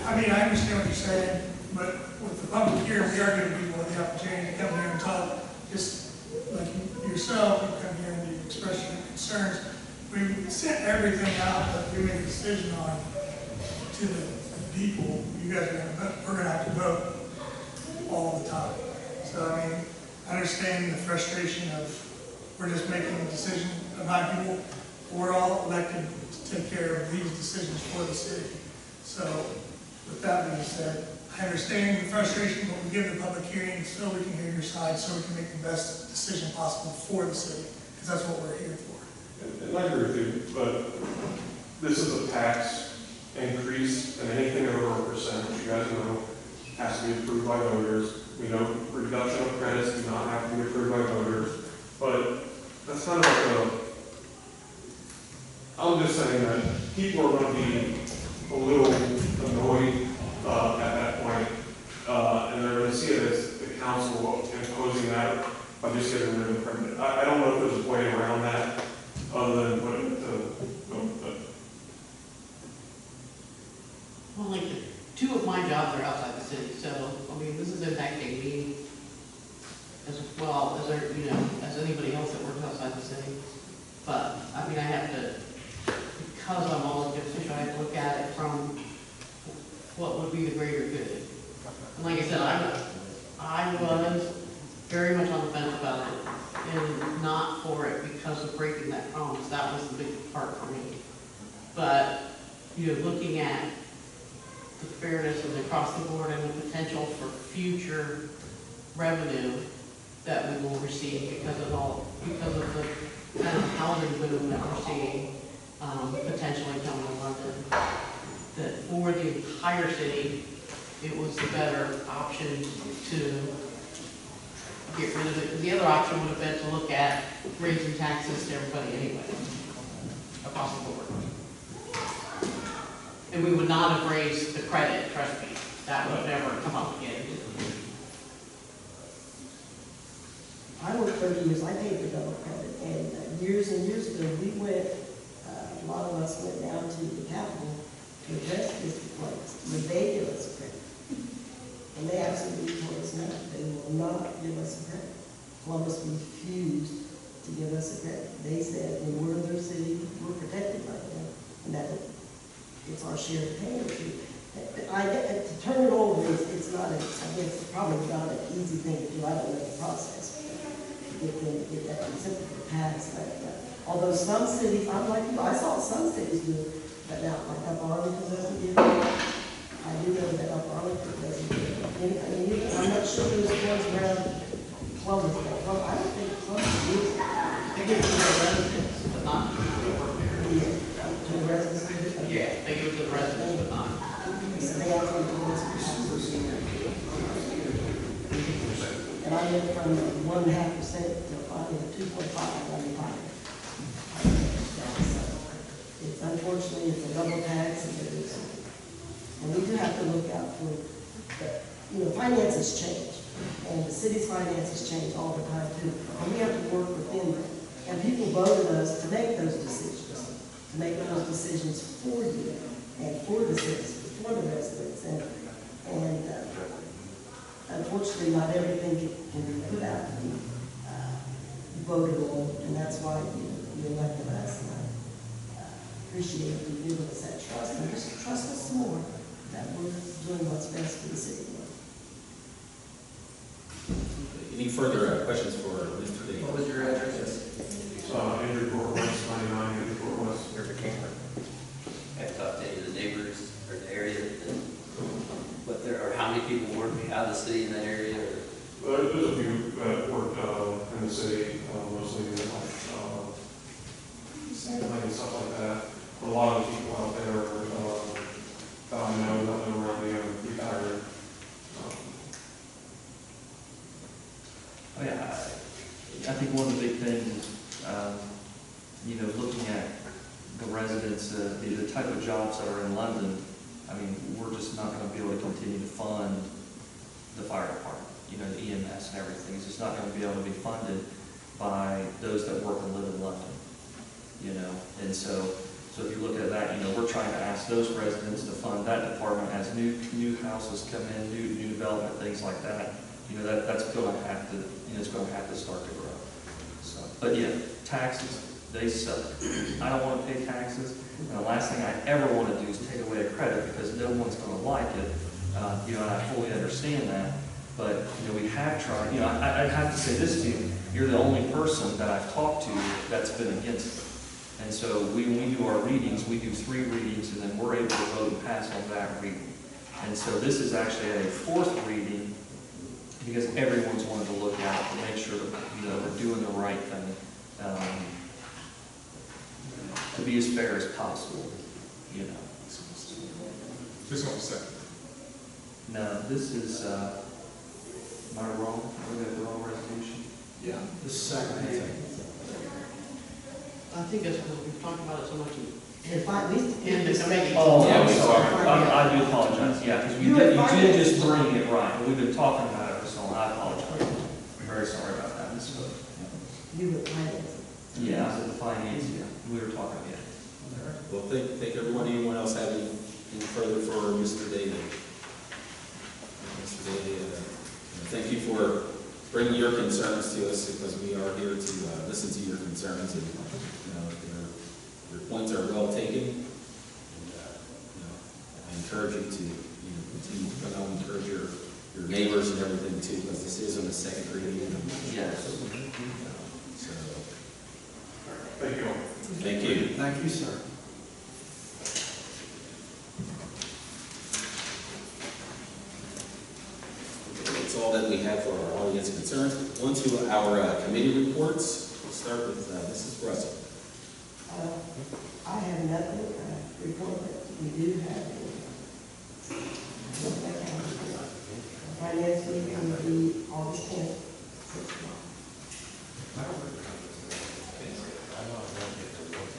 I mean, I understand what you're saying, but with the public hearing, we are giving people the opportunity to come here and talk, just like yourself, you come here and you express your concerns. We sent everything out that we made a decision on to the people. You guys are going to vote, we're going to have to vote all the time. So, I mean, I understand the frustration of we're just making a decision about people. We're all elected to take care of these decisions for the city. So, with that being said, I understand the frustration, but we give the public hearing so we can hear your side, so we can make the best decision possible for the city, because that's what we're here for. And I agree with you, but this is a tax increase, and anything over 1%, which you guys know, has to be approved by voters. We know reduction of credits do not have to be approved by voters, but that's kind of like a, I'm just saying that people are going to be a little annoyed at that point, and they're going to see it as the council imposing that by just getting rid of the permit. I don't know if there's a way around that other than putting it to, Well, like, 2 of my jobs are outside the city, so, I mean, this is impacting me as well as, as anybody else that works outside the city. But, I mean, I have to, because I'm all official, I have to look at it from what would be the greater good. And like I said, I was very much on the fence about it, and not for it because of breaking that promise. That was the big part for me. But, looking at the fairness and across the board and the potential for future revenue that we will receive because of the kind of housing boom that we're seeing potentially coming to London, that for the entire city, it was the better option to get rid of it. Because the other option would have been to look at raising taxes to everybody anyway, across the board. And we would not have raised the credit, trust me. That would never come up again. I worked 30 years, I paid the double credit, and years ago, we went, a lot of us went down to the Capitol to address this place, but they give us a credit. And they absolutely told us no, they will not give us a credit. Columbus refused to give us a credit. They said, when we're in their city, we're protected by them, and that it's our share of paying. To turn it over, it's not, it's probably not an easy thing to do. I don't know the process. Get that simple to pass. Although some cities, I'm like you, I saw some cities do it, but now, like Arlington doesn't do it. they give it to the residents, but not. And I went from 1.5% to finally 2.5 on the bottom. It's unfortunately, it's a double tax, and we do have to look out for, finances change, and the city's finances change all the time too, and we have to work within them. And people voted us to make those decisions for you, and for the citizens, for the residents, and unfortunately, not everything can be put out to be voted on, and that's why you elected us. And I appreciate you giving us that trust, and just trust us more that we're doing what's best for the city. Any further questions for Mr. Daly? What was your address? Andrew Court West, 99 Andrew Court West. River Camper. I've talked to any of the neighbors or the area, what there, or how many people work out of the city in that area, or? There's a few that work in the city, mostly and stuff like that. A lot of the people out there that I know that live around me are retired. I think one of the big things is, looking at the residents, the type of jobs that are in London. I mean, we're just not going to be able to continue to fund the fire department, the EMS and everything. It's just not going to be able to be funded by those that work and live in London, And so if you look at that, we're trying to ask those residents to fund that department as new houses come in, new development, things like that. That's going to have to, it's going to have to start to grow. So, but yeah, taxes, they suck. I don't want to pay taxes, and the last thing I ever want to do is take away a credit because no one's going to like it. And I fully understand that. But, we have tried, I have to say this to you, you're the only person that I've talked to that's been against it. And so when we do our readings, we do 3 readings, and then we're able to vote and pass on that reading. And so this is actually a 4th reading because everyone's wanted to look at to make sure that, we're doing the right thing, to be as fair as possible, This one was second. No, this is, am I wrong? Are we the wrong resolution? Yeah, the second. I think that's because we've talked about it so much And finally, in the committee. Oh, Yeah, I'm we sorry. talked. I do apologize, yeah, because you did just bring it right, but we've been talking about it for so long, I apologize. I'm very sorry about that, Ms. Hood. you were finance. Yeah, I was at the finance, yeah, we were talking, yeah. Well, thank everyone. Anyone else have any further for Mr. Daly? Mr. Daly, thank you for bringing your concerns to us because we are here to listen to your concerns and, your points are well taken. And, I encourage you to, continue to come out and encourage your neighbors and everything too, because this is on the 2nd reading. Yes. So, Thank you all. thank you. Thank you, sir. That's all that we have for our audience concerns. On to our committee reports. We'll start with Mrs. Russell. I have nothing to report, but we do have finance meeting will be August 10th.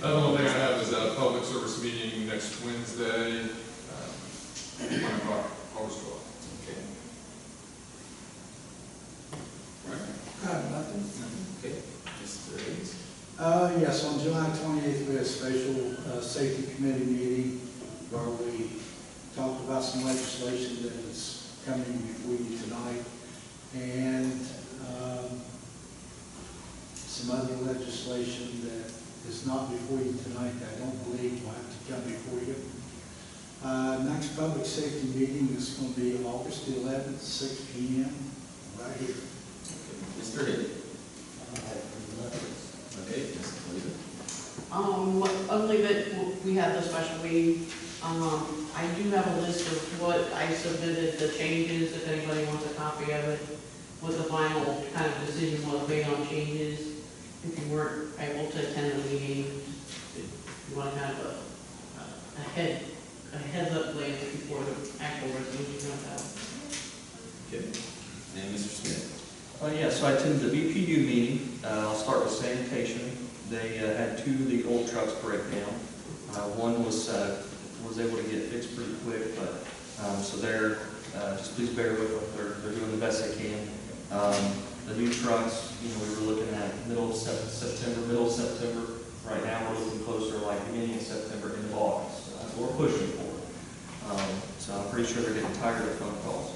The only thing I have is a public service meeting next Wednesday, 1 o'clock, August 12th. Okay. I have nothing. Okay. Mr. Hayes. Yes, on July 28th, we had a special safety committee meeting where we talked about some legislation that is coming before you tonight, and some other legislation that is not before you tonight that I don't believe will have to come before you. Next public safety meeting is going to be August 11th, 6 p.m. right here. Okay. Mr. Hayes. Okay, Ms. Cleaver. Only that we had the special meeting. I do have a list of what I submitted, the changes, if anybody wants a copy of it, what the final kind of decision was made on changes. If you weren't able to attend the meeting, if you want to have a head a heads up glance before the actual resolution comes out. Okay. And Mr. Smith? Yeah, so I attended the BPU meeting. I'll start with sanitation. They had two of the old trucks break down. One was able to get fixed pretty quick, but, so they're, just please bear with them. They're doing the best they can. The new trucks, you know, we were looking at middle of September. Right now, we're looking closer like beginning of September, end of August. So that's what we're pushing for. So I'm pretty sure they're getting tired of phone calls.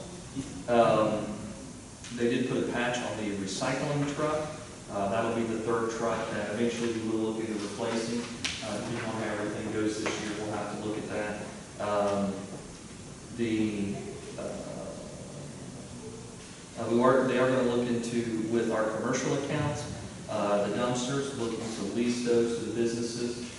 They did put a patch on the recycling truck. That'll be the third truck that eventually we will look into replacing. Depending on how everything goes this year, we'll have to look at that. They are going to look into, with our commercial accounts, the dumpsters, looking to lease those to the businesses.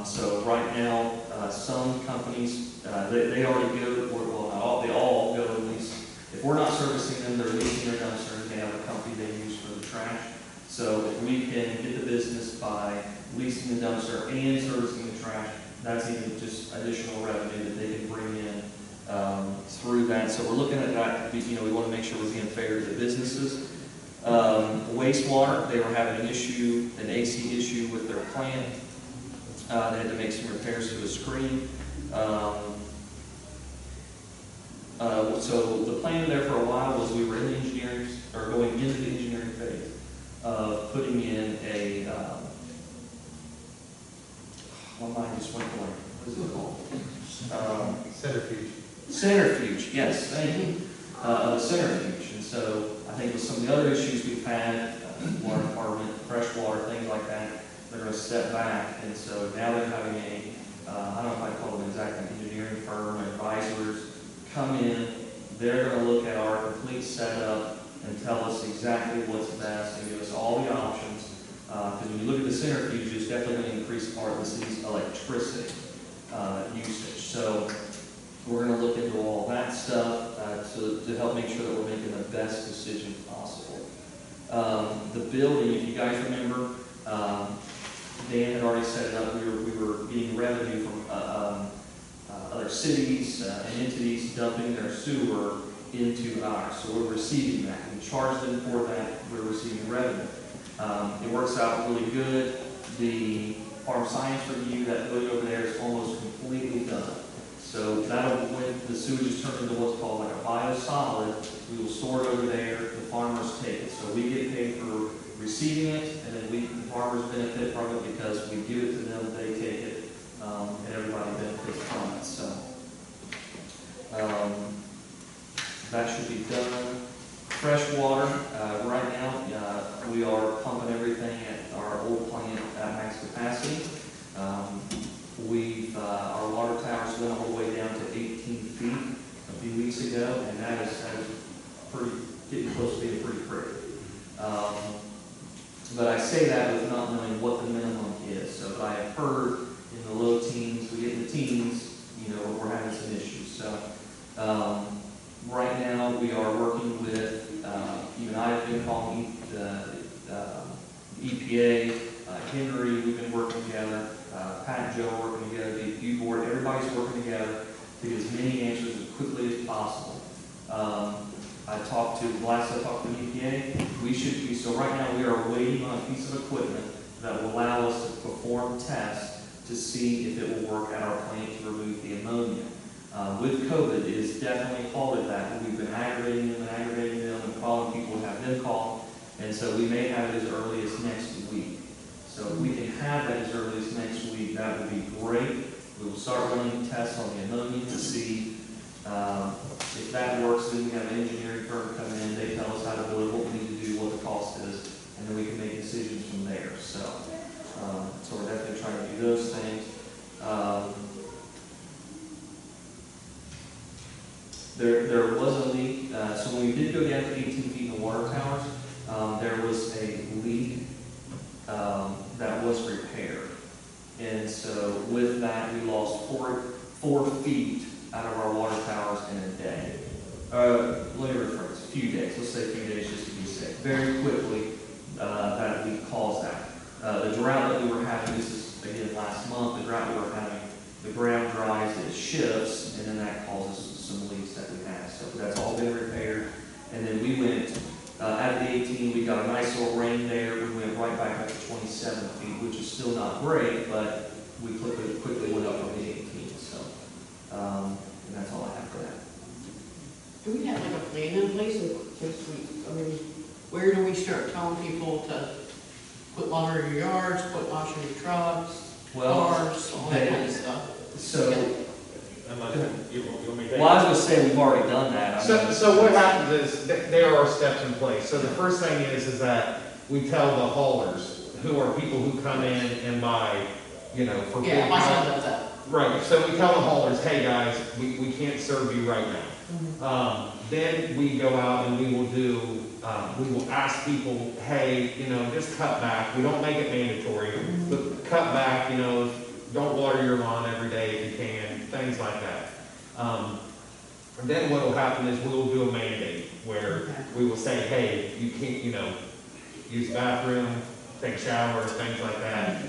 So right now, some companies, they already go, well, not all, they all go at least. If we're not servicing them, they're leasing their dumpsters. They have a company they use for the trash. So if we can get the business by leasing the dumpster and servicing the trash, that's even just additional revenue that they can bring in through that. So we're looking at that. You know, we want to make sure we're being fair to the businesses. Wastewater, they were having an issue, an AC issue with their plant. They had to make some repairs to a screen. So the plan there for a while was we were in the engineering, or going into the engineering phase of putting in a, my mind just went blank. What is it called? Centrifuge. Centrifuge, yes, thank you. A centrifuge. And so I think with some of the other issues we've had, water department, fresh water, things like that, they're going to step back. And so now they're having a, I don't know if I call them exactly engineering firm, advisors, come in. They're going to look at our complete setup and tell us exactly what's best and give us all the options. Because when you look at the centrifuge, it's definitely going to increase part of the city's electricity usage. So we're going to look into all that stuff to help make sure that we're making the best decision possible. The building, if you guys remember, Dan had already set it up. We were getting revenue from other cities and entities dumping their sewer into ours. So we're receiving that. We charge them for that. We're receiving revenue. It works out really good. The farm science review, that building over there is almost completely done. So that'll, when the sewage is turned into what's called like a biosolid, we will store it over there. The farmers take it. So we get paid for receiving it, and then the farmers benefit from it because we give it to them, they take it, and everybody benefits from it. So that should be done. Fresh water, right now, we are pumping everything at our old plant at max capacity. Our water towers went all the way down to 18 feet a few weeks ago, and that is getting close to being pretty pretty. But I say that with not knowing what the minimum is. So I have heard in the low teens, we get in the teens, you know, we're having some issues. So right now we are working with, even I've been calling the EPA, Henry, we've been working together, Pat and Joe are working together, the DEP board, everybody's working together to get as many answers as quickly as possible. Last I talked to the EPA, so right now we are waiting on a piece of equipment that will allow us to perform tests to see if it will work at our plant to remove the ammonia. With COVID, it has definitely halted that. We've been aggravating them and calling people to have them call, and so we may have it as early as next week. So if we can have that as early as next week, that would be great. We will start running tests on the ammonia to see if that works. Then we have an engineering firm come in, they tell us how to build it, what we need to do, what the cost is, and then we can make decisions from there. So, so we're definitely trying to do those things. There was a leak. So when we did go down to 18 feet in the water towers, there was a leak that was repaired. And so with that, we lost 4 feet out of our water towers in a day. Let me rephrase, a few days. Let's say a few days just to be safe. Very quickly, that caused that. The drought that we were having, this is again last month, the drought we were having the ground dries, it shifts, and then that causes some leaks that we have. So that's all been repaired. And then we went, out of the 18, we got a nice little rain there. We went right back up to 27 feet, which is still not great, but we quickly went up from the 18. So, and that's all I have for that. Do we have like a plan in place in case we, I mean, where do we start telling people to quit watering your yards, quit washing your trucks, cars, all that kind of stuff? So, You want me to- well, I was gonna say we've already done that. I mean, So what happens is, there are steps in place. So the first thing is that we tell the haulers, who are people who come in and buy, you know, for. Yeah, my son does that. Right, so we tell the haulers, hey guys, we can't serve you right now. Then we go out and we will do, we will ask people, hey, you know, just cut back. We don't make it mandatory, but cut back, you know, don't water your lawn every day if you can, things like that. Then what will happen is we will do a mandate where we will say, hey, you can't, you know, use the bathroom, take showers, things like that.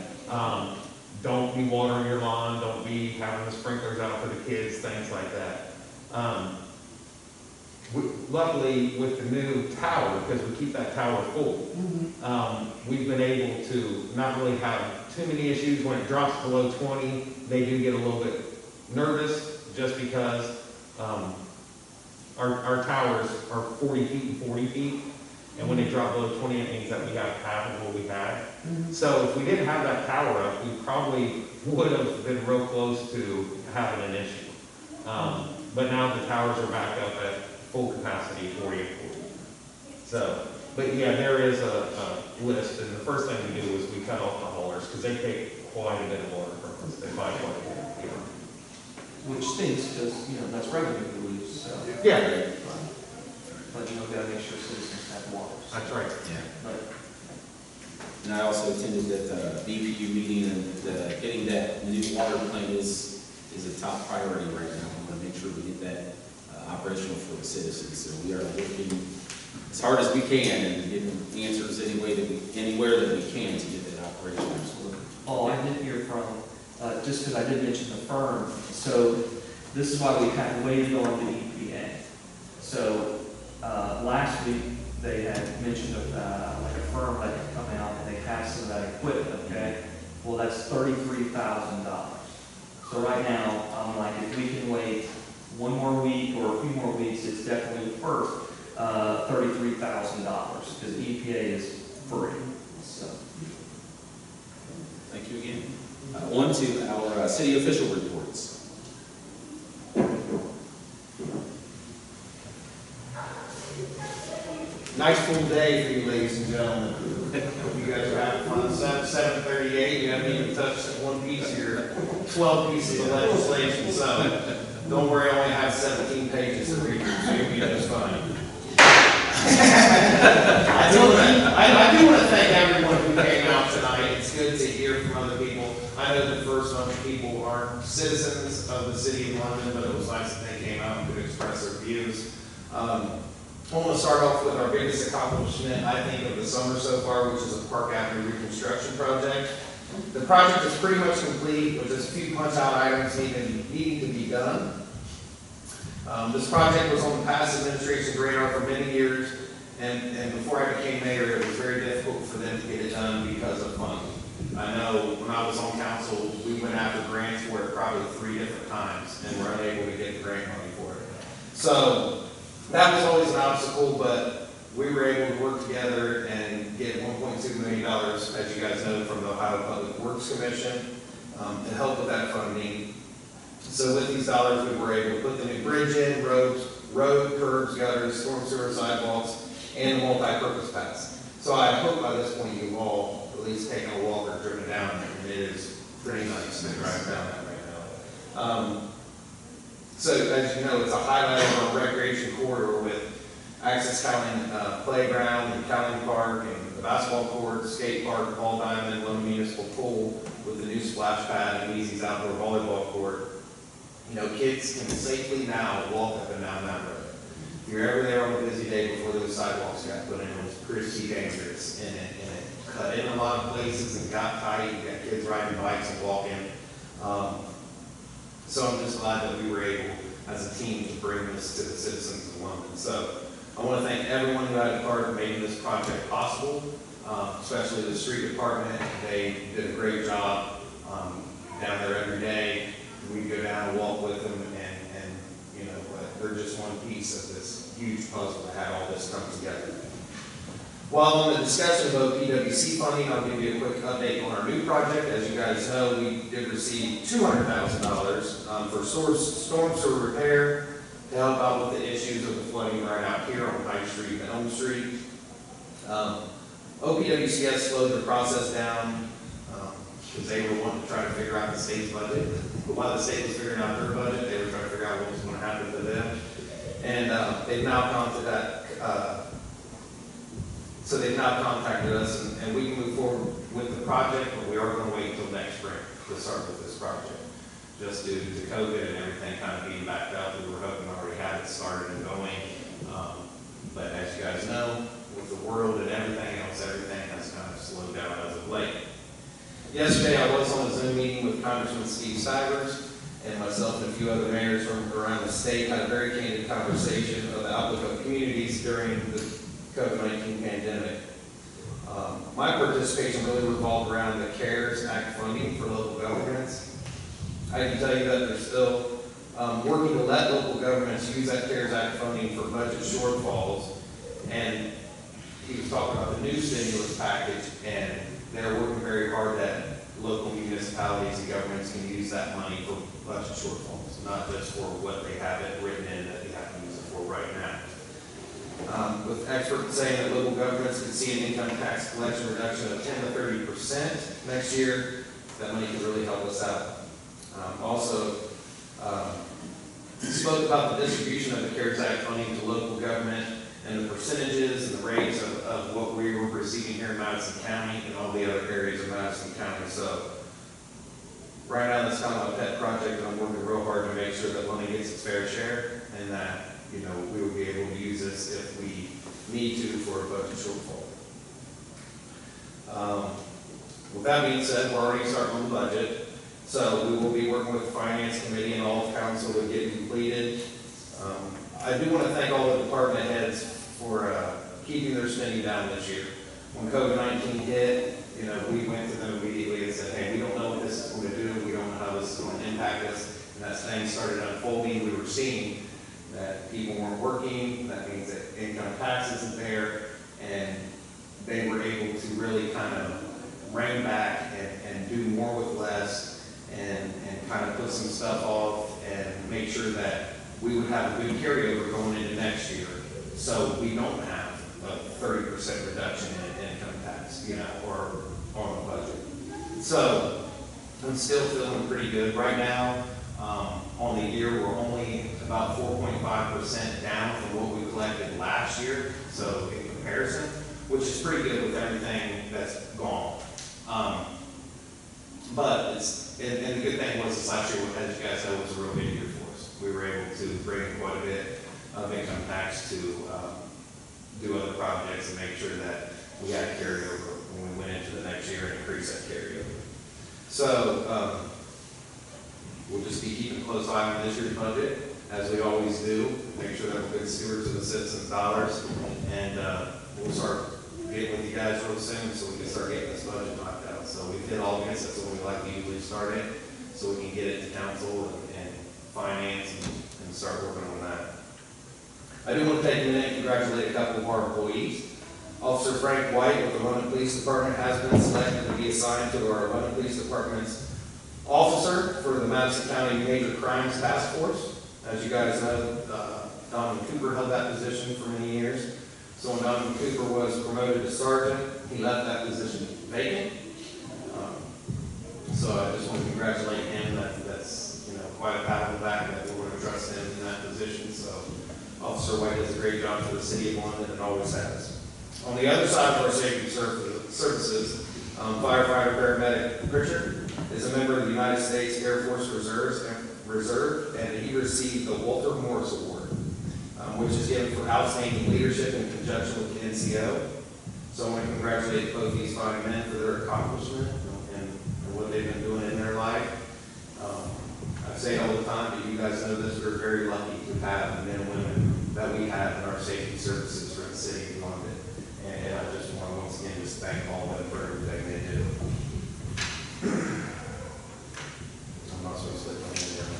Don't be watering your lawn, don't be having the sprinklers out for the kids, things like that. Luckily, with the new tower, because we keep that tower full, we've been able to not really have too many issues. When it drops below 20, they do get a little bit nervous, just because our towers are 40 feet and 40 feet, and when they drop below 20, it means that we have half of what we had. So if we didn't have that tower up, we probably would have been real close to having an issue. But now the towers are back up at full capacity, 40 and 40. So, but yeah, there is a list, and the first thing we do is we cut off the haulers, because they take quite a bit of water from us. They buy quite a bit. which stinks, because, you know, that's revenue we lose, so. Yeah. But, you know, we gotta make sure citizens have water. So. That's right. Yeah. But, And I also attended that BPU meeting, and getting that new water plant is a top priority right now. We want to make sure we get that operational for the citizens. So we are working as hard as we can and getting answers anywhere that we can to get that operational. oh, I did hear from, just because I did mention the firm, so this is why we had waited on the EPA. So, last week, they had mentioned like a firm that could come out and they have some of that equipment, okay? Well, that's $33,000. So right now, I'm like, if we can wait one more week or a few more weeks, it's definitely worth $33,000, because the EPA is free, so. Thank you again. On to our city official reports. Nice full day for you, ladies and gentlemen. Hope you guys are having fun. 7:38, you haven't even touched one piece of your 12 pieces of legislation, so don't worry, I only have 17 pages to read, so you'll be just fine. I do want to thank everyone who came out tonight. It's good to hear from other people. I know the first bunch of people aren't citizens of the city of London, but it was nice that they came out and could express their views. I want to start off with our biggest accomplishment, I think, of the summer so far, which is a Park Avenue reconstruction project. The project is pretty much complete, with just a few punch-out items needing to be done. This project was on the past administration's radar for many years, and before I became mayor, it was very difficult for them to get it done because of funding. I know when I was on council, we went after grants for it probably 3 different times, and were unable to get the grant money for it. So that was always an obstacle, but we were able to work together and get $1.2 million, as you guys know, from the Ohio Public Works Commission to help with that funding. So with these dollars, we were able to put the new bridge in, road, curbs, gutters, storm sewer sidewalks, and multi-purpose paths. So I hope by this point you've all at least taken a walk or driven down there, and it is pretty nice to drive down that right now. So as you know, it's a highlight of our recreation corridor with Access Cowling Playground and Cowling Park and the basketball court, skate park, Ball Diamond, Lone Municipal Pool with the new splash pad and Weezy's outdoor volleyball court. You know, kids can safely now walk up and down that road. If you're ever there on a busy day before those sidewalks got put in, it was pretty dangerous. And it cut in a lot of places and got tight. You got kids riding bikes and walking. So I'm just glad that we were able, as a team, to bring this to the citizens of London. So I want to thank everyone who had a part in making this project possible, especially the street department. They did a great job down there every day. We go down and walk with them, and you know, they're just one piece of this huge puzzle that had all this come together. While on the discussion of OPWC funding, I'll give you a quick update on our new project. As you guys know, we did receive $200,000 for storm sewer repair to help out with the issues of the flooding right out here on High Street and Elm Street. OPWCS slowed the process down because they were wanting to try to figure out the state's budget. But while the state was figuring out their budget, they were trying to figure out what was going to happen to them. And they've now contacted us, and we can move forward with the project, but we are going to wait until next spring to start with this project. Just due to COVID and everything kind of being backed up, we were hoping to already have it started and going. But as you guys know, with the world and everything else, everything has kind of slowed down as of late. Yesterday, I was on a Zoom meeting with Congressman Steve Stivers, and myself and a few other mayors from around the state had a very candid conversation of the outlook of communities during the COVID-19 pandemic. My participation really revolved around the CARES Act funding for local governments. I can tell you that they're still working to let local governments use that CARES Act funding for budget shortfalls. And he was talking about the new stimulus package, and they're working very hard that local municipalities and governments can use that money for budget shortfalls, not just for what they have it written in that they have to use it for right now. With experts saying that local governments could see an income tax collection reduction of 10 to 30% next year, that money could really help us out. Also, spoke about the distribution of the CARES Act funding to local government and the percentages and the rates of what we were receiving here in Madison County and all the other areas of Madison County. So right now, that's kind of my pet project, and I'm working real hard to make sure that money gets its fair share and that, you know, we will be able to use this if we need to for a budget shortfall. With that being said, we're already starting on the budget. So we will be working with the Finance Committee and all of Council to get completed. I do want to thank all the department heads for keeping their spending down this year. When COVID-19 hit, you know, we went to them immediately and said, hey, we don't know what this is going to do. We don't know how this is going to impact us. And as things started unfolding, we were seeing that people weren't working. That means that income tax isn't there. And they were able to really kind of rein back and do more with less and kind of put some stuff off and make sure that we would have a good carryover going into next year, so we don't have a 30% reduction in income tax, you know, or on the budget. So I'm still feeling pretty good right now. On the year, we're only about 4.5% down from what we collected last year. So in comparison, which is pretty good with everything that's gone. But and the good thing was this last year, as you guys know, was a real big year for us. We were able to bring in quite a bit of income tax to do other projects and make sure that we had a carryover when we went into the next year and increase that carryover. So we'll just be keeping a close eye on this year's budget, as we always do, make sure that we're good stewards of the citizens' dollars, and we'll start getting with you guys real soon so we can start getting this budget knocked out. So we've hit August, that's when we like to usually start it, so we can get it to council and finance and start working on that. I do want to take a minute and congratulate a couple of our employees. Officer Frank White with the London Police Department has been selected to be assigned to our London Police Department's officer for the Madison County Major Crimes Task Force. As you guys know, Donovan Cooper held that position for many years. So when Donovan Cooper was promoted to sergeant, he left that position vacant. So I just want to congratulate him. That's quite a pat on the back that we're going to trust him in that position. So Officer White does a great job for the city of London and always has. On the other side of our safety services, firefighter paramedic Pritchard is a member of the United States Air Force Reserve, and he received the Walter Morris Award, which is given for outstanding leadership in conjunction with the NCO. So I want to congratulate both these fine men for their accomplishment and what they've been doing in their life. I say it all the know you guys know this, we're very lucky to have the men and women that we have in our safety services for the city of London. And I just want to once again just thank all of them for everything they do. I'm not supposed to let them in there.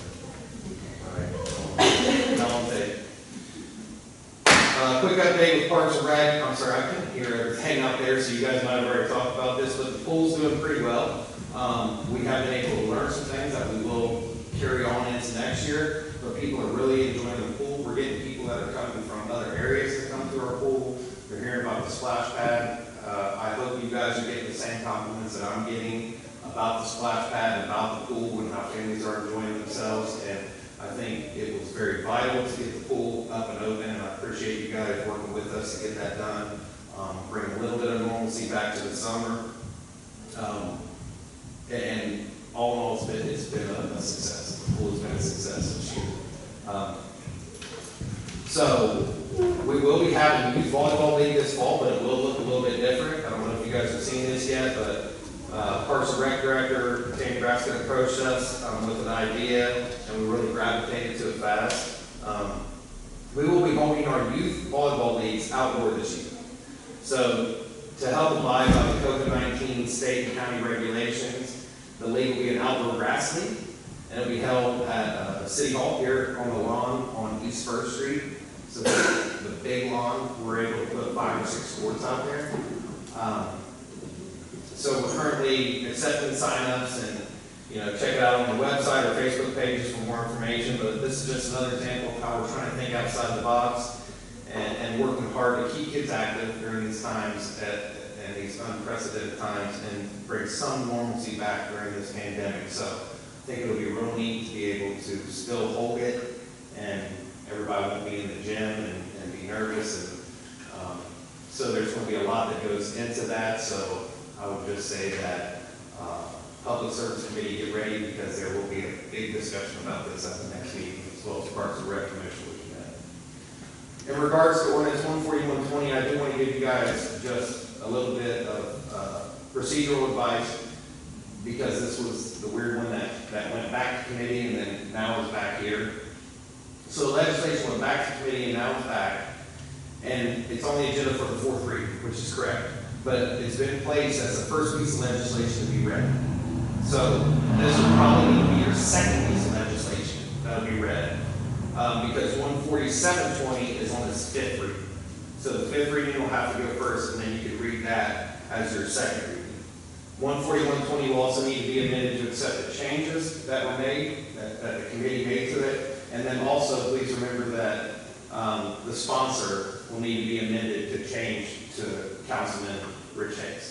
All right. Now I'll take. Quick update with Parks and Rec. I'm sorry, I couldn't hear everything out there, so you guys might have already talked about this, but the pool's doing pretty well. We have been able to learn some things that we will carry on into next year, but people are really enjoying the pool. We're getting people that are coming from other areas to come to our pool. They're hearing about the splash pad. I hope you guys are getting the same compliments that I'm getting about the splash pad and about the pool and how families are enjoying themselves. And I think it was very vital to get the pool up and open, and I appreciate you guys working with us to get that done. Bring a little bit of normalcy back to the summer. And all in all, it's been a success. The pool has been a success this year. So we will be having a youth volleyball league this fall, but it will look a little bit different. I don't know if you guys have seen this yet, but Parks and Rec Director Tammy Braskin approached us with an idea, and we really gravitated to it fast. We will be holding our youth volleyball leagues outdoor this year. So to help abide by the COVID-19 state and county regulations, the league will be an outdoor grass league, and it'll be held at City Hall here on the lawn on East First Street. So the big lawn, we're able to put 5 or 6 courts out there. So we're currently accepting signups, and check it out on the website or Facebook pages for more information. But this is just another example of how we're trying to think outside the box and working hard to keep kids active during these times and these unprecedented times, and bring some normalcy back during this pandemic. So I think it'll be real neat to be able to still hold it, and everybody won't be in the gym and be nervous. And so there's going to be a lot that goes into that. So I would just say that Public Service Committee, get ready, because there will be a big discussion about this at the next meeting, as well as Parks and Rec Commission, which we met. In regards to ordinance 14120, I do want to give you guys just a little bit of procedural advice, because this was the weird one that went back to committee and then now is back here. So the legislation went back to committee and now it's back, and it's on the agenda for the 4th reading, which is correct. But it's been placed as the first piece of legislation to be read. So this will probably need to be your second piece of legislation that will be read, because 14720 is on its 5th reading. So the 5th reading will have to go first, and then you can read that as your second reading. 14120 will also need to be amended to accept the changes that were made, that the committee made to it. And then also, please remember that the sponsor will need to be amended to change to Councilman Rich Hayes.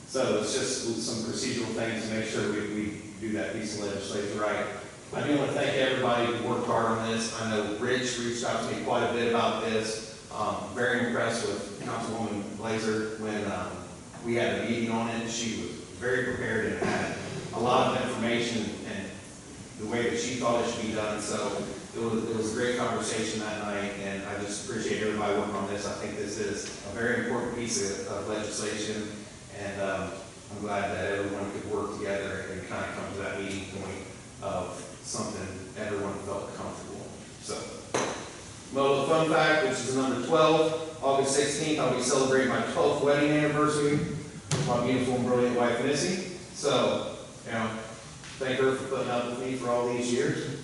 So it's just some procedural things to make sure we do that piece of legislation right. I do want to thank everybody who worked hard on this. I know Rich reached out to me quite a bit about this. Very impressed with Councilwoman Blazer when we had a meeting on it. She was very prepared and had a lot of information and the way that she thought it should be done. So it was a great conversation that night, and I just appreciate everybody working on this. I think this is a very important piece of legislation, and I'm glad that everyone could work together and kind of come to that meeting point of something everyone felt comfortable. So, Mola fun fact, which is number 12, August 16th, I'll be celebrating my 12th wedding anniversary with my beautiful and brilliant wife, Missy. So, thank her for putting up with me for all these years.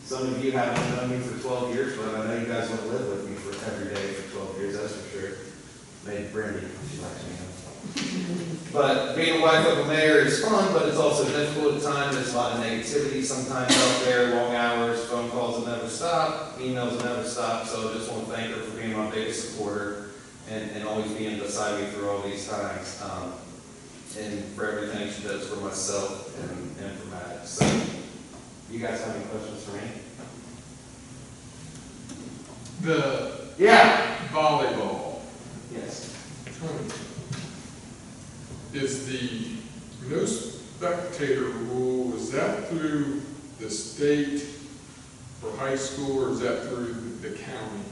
Some of you haven't known me for 12 years, but I know you guys want to live with me for every day for 12 years, that's for sure. Maybe Brandy, she likes me. But being a wife of a mayor is fun, but it's also difficult at times. There's a lot of negativity sometimes out there, long hours, phone calls will never stop, emails will never stop. So I just want to thank her for being my biggest supporter and always being beside me through all these times. And for everything she does for myself and for Matt. So, you guys have any questions for me? Volleyball. Yes. Is the no spectator rule, is that through the state for high school, or is that through the county?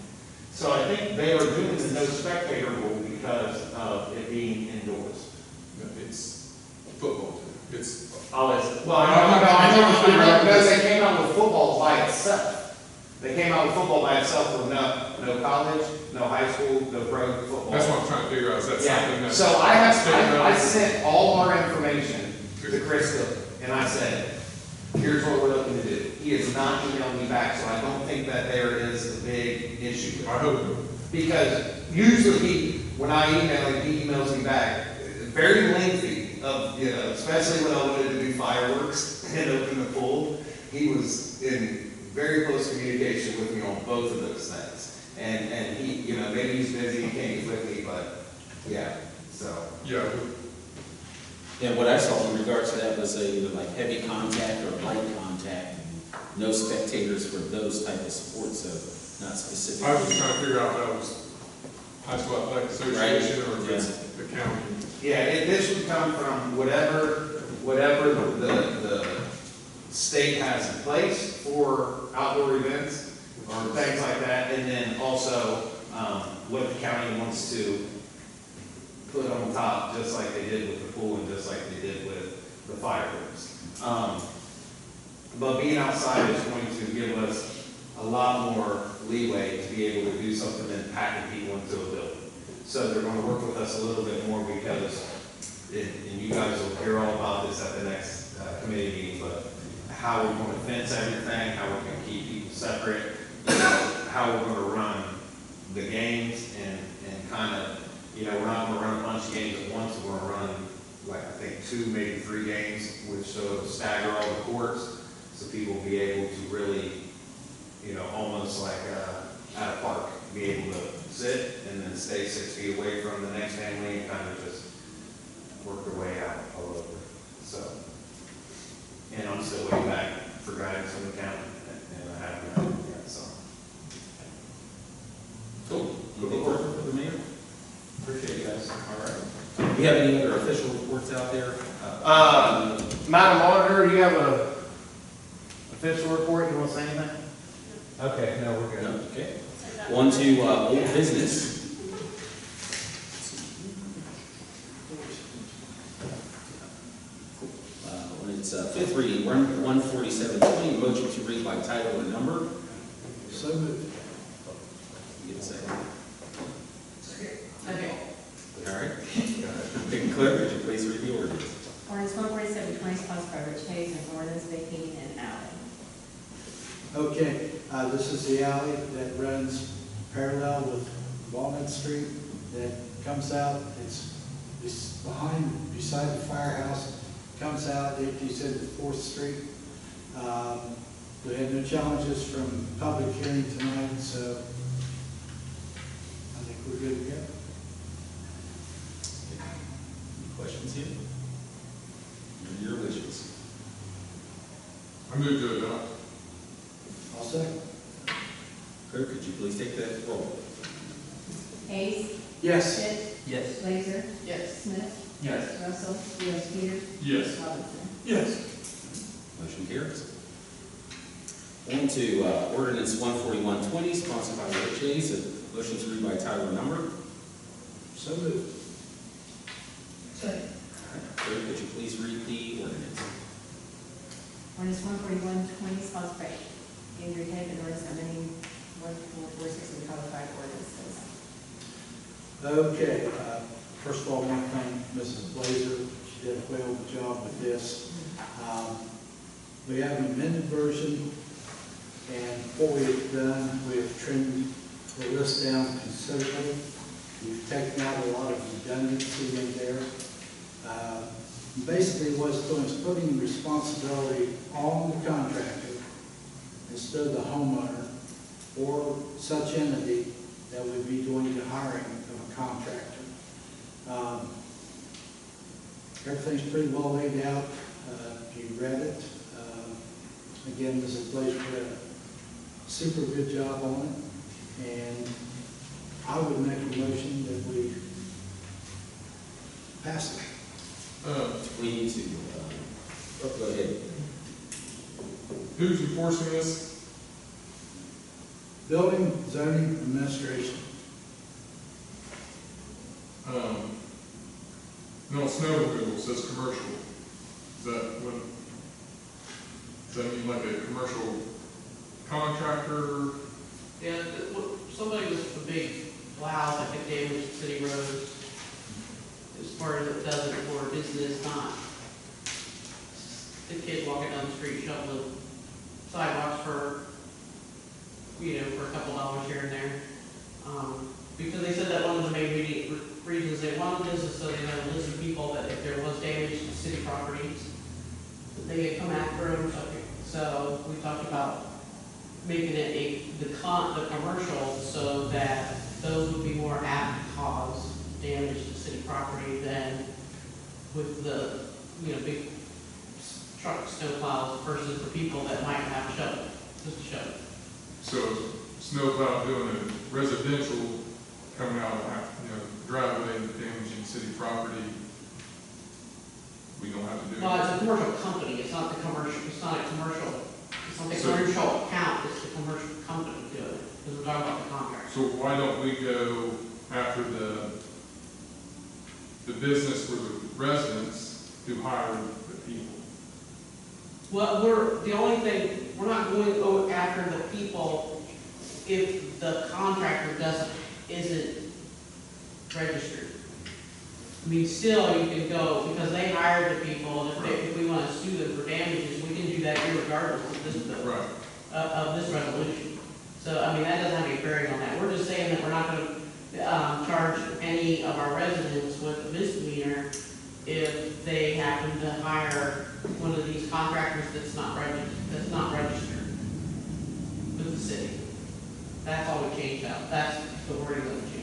So I think they are doing the no spectator rule because of it being indoors. It's football too. it's, Well, because they came out with football by itself. They came out with football by itself with no college, no high school, no pro football. that's what I'm trying to figure out, is that something Yeah, that's? so I sent all our information to Chris Cook, and I said, here's what we're looking to do. He has not emailed me back, so I don't think that there is a big issue. I hope. Because usually when I email him, he emails me back, very lengthy of, especially when I wanted to do fireworks and open the pool. He was in very close communication with me on both of those things. And he, maybe he's busy, he can't get with me, but yeah, so. Yeah. Yeah, what I saw in regards to that was either like heavy contact or light contact. No spectators for those type of sports, so not specific. I was just trying to figure out if that was high school athletic association or if it's the county. Yeah, this would come from whatever the state has in place for outdoor events or things like that, and then also what the county wants to put on top, just like they did with the pool and just like they did with the fireworks. But being outside is going to give us a lot more leeway to be able to do something than packing people into a building. So they're going to work with us a little bit more because, and you guys will hear all about this at the next committee meeting, but how we're going to fence everything, how we're going to keep people separate, how we're going to run the games and kind of, we're not going to run a bunch of games at once, we're going to run like I think 2, maybe 3 games, which so stagger all the courts so people will be able to really, almost like at a park, be able to sit and then stay 6 feet away from the next family and kind of just work their way out all over. So, and I'm still waiting back for guidance from the county, and I haven't gotten it yet, so. Cool. Anything further for the mayor? Appreciate you guys. All right. Do you have any other official reports out there? Madam Auditor, do you have a official report? You want to say anything? Okay, no, we're good. No? Okay. On to old business. It's fifth reading, 14720, motion to read by title and number. So moved. You get a second. Okay. All right. Clerk, would you please read the ordinance? Ordinance 14720, sponsored by Rich Hayes, an ordinance vacating an alley. Okay, this is the alley that runs parallel with Walnut Street that comes out, it's beside the firehouse, comes out, empties into 4th Street. We had no challenges from public hearing tonight, so I think we're good to go. Any questions here? What are your wishes? I move to adopt. All second. Clerk, could you please take the roll? Hayes. Yes. Schmidt. Yes. Laser. Yes. Smith. Yes. Russell. Yes. Peters. Yes. Robinson. Yes. Motion carries. On to ordinance 14120, sponsored by Rich Hayes, a motion to read by title and number. So moved. Second. Clerk, could you please read the ordinance? Ordinance 14120, sponsored by Andrew Hague, an ordinance amending 1446 of the codified ordinances. Okay, first of all, I want to thank Mrs. Blazer. She did a whale of a job with this. We have an amended version, and what we've done, we've trimmed the list down considerably. We've taken out a lot of redundancy in there. Basically, what it's doing is putting responsibility on the contractor instead of the homeowner or such entity that would be doing the hiring of a contractor. Everything's pretty well laid out. If you read it, again, Mrs. Blazer did a super good job on it, and I would make a motion that we pass it. We need to, go ahead. Who's enforcing this? Building Zoning Administration. No, snow removal says commercial. Is that what, does that mean like a commercial contractor? Yeah, somebody with a big plow, I think damaged city roads, as far as it does it for business, not the kid walking down the street shoveling sidewalks for, for a couple dollars here and there. Because they said that one of the main reasons they wanted this is so they have a list of people that if there was damage to city properties, that they could come after them. So we talked about making it the commercial so that those would be more apt to cause damage to city property than with the, big truck snowplows versus the people that might have a shovel, just a shovel. So snowplow doing a residential coming out of, driveway damaging city property, we don't have to do it. No, it's a commercial company, it's not the commercial, it's not a commercial account, it's the commercial company doing it, because we're talking about the contract. So why don't we go after the business or the residents who hire the people? Well, we're not going to go after the people if the contractor isn't registered. I mean, still, you can go, because they hired the people, and if we want to sue them for damages, we can do that irregardless of this bill, of this resolution. So, I mean, that doesn't have any bearing on that. We're just saying that we're not going to charge any of our residents with a misdemeanor if they happen to hire one of these contractors that's not registered with the city. That's all we changed out. That's the wording that we changed.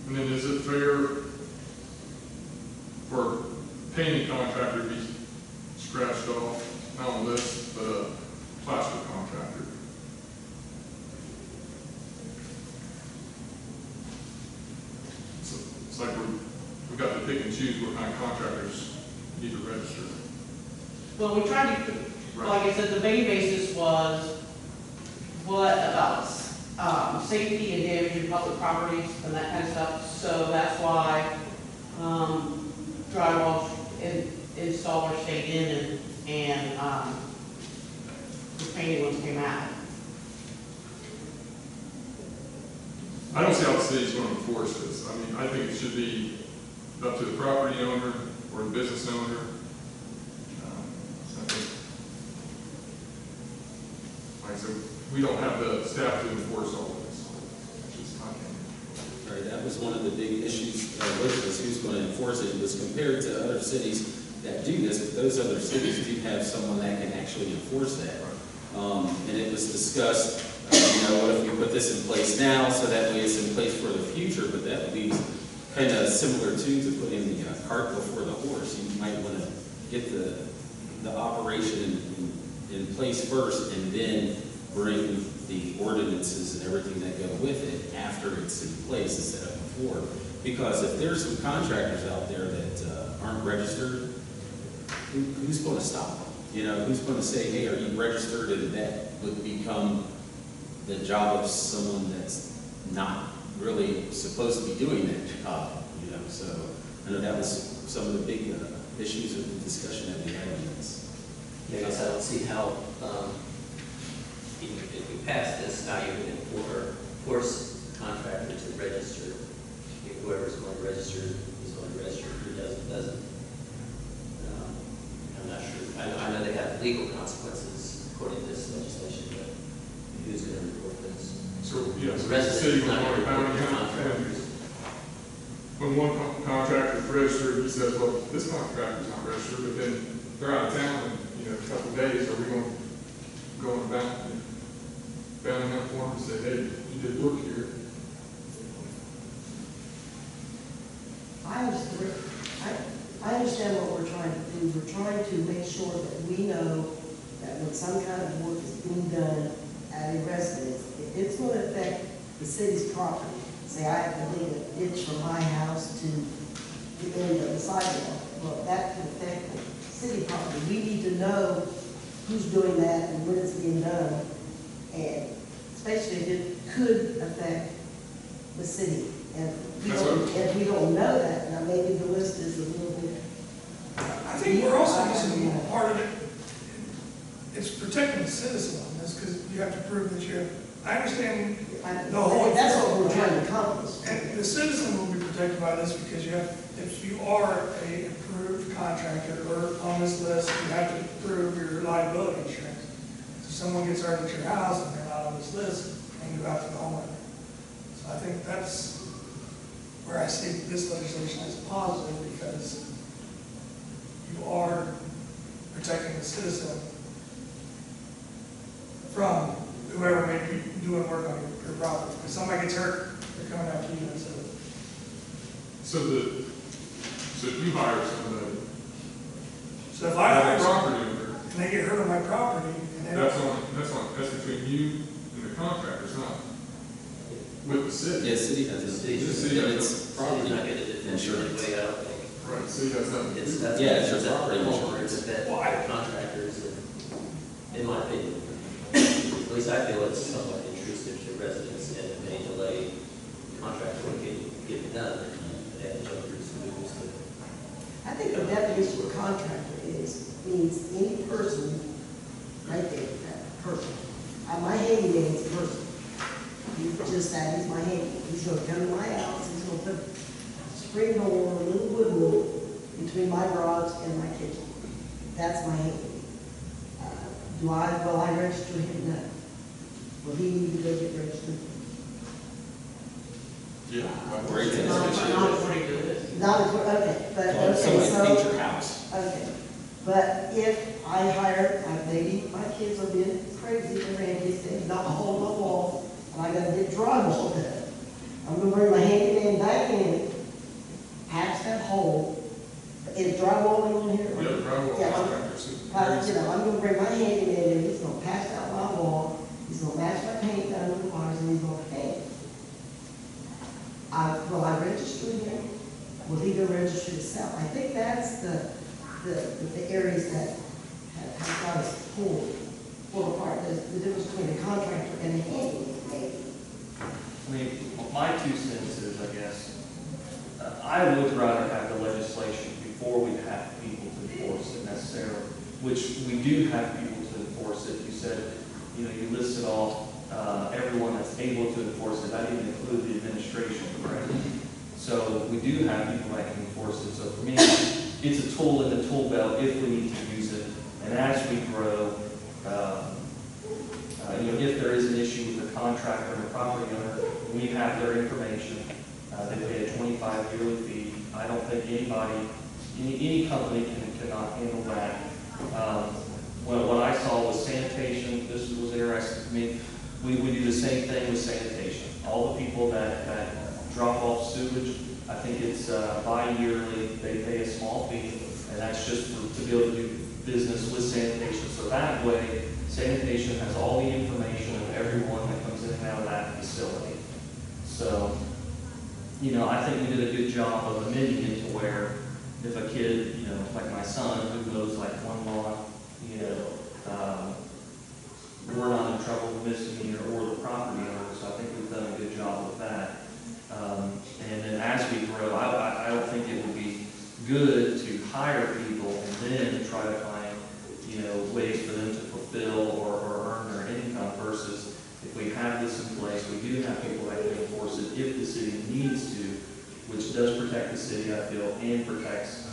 And then is it fair for painting contractor to be scratched off, not on this, but a plaster contractor? So it's like we've got to pick and choose what kind of contractors need to register. Well, we tried to, like I said, the main basis was what about safety and damaging public properties and that kind of stuff. So that's why drywall installer stayed in and the painting ones came out. I don't see how the city's going to enforce this. I mean, I think it should be up to the property owner or the business owner. So I think, like I said, we don't have the staff to enforce all of this. Which is my opinion. Right, that was one of the big issues was who's going to enforce it. It was compared to other cities that do this, but those other cities do have someone that can actually enforce that. And it was discussed, what if we put this in place now so that way it's in place for the future, but that would be kind of similar to putting the cart before the horse. You might want to get the operation in place first and then bring the ordinances and everything that go with it after it's in place instead of before. Because if there's some contractors out there that aren't registered, who's going to stop them? Who's going to say, hey, are you registered? And that would become the job of someone that's not really supposed to be doing that job, So I know that was some of the big issues of the discussion that we had on this. I guess I don't see how, if we pass this, how you would force the contractor to register. If whoever's going to register is going to register, who doesn't. I'm not sure. I know they have legal consequences according to this legislation, but who's going to report this? So, yes, The the city residents will not going to report bounty the hunt. contractors. When one contractor's registered, he says, well, this contractor's not registered, but then they're out of town in, a couple of days, are we going to go on bounty hunt for them and say, hey, you did work here? I understand what we're trying to do. We're trying to make sure that we know that when some kind of work is being done at a residence, if it's going to affect the city's property, say I have to dig a ditch from my house to the end of the sidewalk, well, that could affect the city property. We need to know who's doing that and when it's being done, and especially if it could affect the city. And if we don't know that, now maybe the list is a little bit think we're also missing part of it. It's protecting the citizen on this, because you have to prove that you're, I understand the whole. That's what we're trying to accomplish. And the citizen will be protected by this because you have, if you are a approved contractor or on this list, you have to prove your liability insurance. So if someone gets hurt at your house and they're not on this list, and you go out to the homeowner. So I think that's where I see this legislation as positive, because you are protecting the citizen from whoever may be doing work on your property. If somebody gets hurt, they're coming after you, and So if you hire somebody, so if I hire property someone, owner, and they get hurt on my property, and they that's between you and the contractor, it's not with the city. Yeah, city has The a, city has City's property not gonna defend you anyway, I don't think. Right, the city has nothing to It's, do. that's, Yeah, it's it's your a property homeowner, insurance. it's a pet contractors, in my opinion. At least I feel it's somewhat intrusive to residents, and it may delay contract work getting done, and they have to jump through some hoops to. I think the definition of contractor means any person, right there, that person. My handyman is a person. He's just that, he's my handyman. He's gonna come to my house, he's gonna put a spring door, a little wood room between my garage and my kitchen. That's my handyman. Will I register him? No. Will he need to go get registered? Yeah. Not according to this. Not, okay, but, okay, somebody so. paints your house. Okay, but if I hire, maybe my kids are being crazy, they're Randy's, they knock a hole in the wall, and I gotta get drywall done. I'm gonna bring my handyman back in, patch that hole. Is drywall in here? Yeah, drywall Yeah, contractors. I'm gonna bring my handyman in, he's gonna patch out my wall, he's gonna match my paint down to the wires, and he's gonna paint. Will I register him? Will he go register himself? I think that's the areas that have got us pulled apart, the difference between a contractor and a handyman, maybe. I mean, my 2 cents is, I guess, I would rather have the legislation before we have people to enforce it necessarily, which we do have people to enforce it. You said, you listed off everyone that's able to enforce it. That didn't include the administration, correct? So we do have people that can enforce it. So for me, it's a tool in the tool belt if we need to use it. And as we grow, if there is an issue with the contractor and the property owner, we have their information. They pay a 25 yearly fee. I don't think any company cannot handle that. What I saw was sanitation. This was interesting to me. We do the same thing with sanitation. All the people that drop off sewage, I think it's bi-yearly, they pay a small fee, and that's just to be able to do business with sanitation. So that way, sanitation has all the information of everyone that comes in and out of that facility. So, I think we did a good job of amending it to where if a kid, like my son, who mows like one lawn, we're not in trouble with misdemeanor or the property owner, so I think we've done a good job with that. And then as we grow, I don't think it would be good to hire people and then try to find, ways for them to fulfill or earn their income versus if we have this in place, we do have people that can enforce it if the city needs to, which does protect the city, I feel, and protects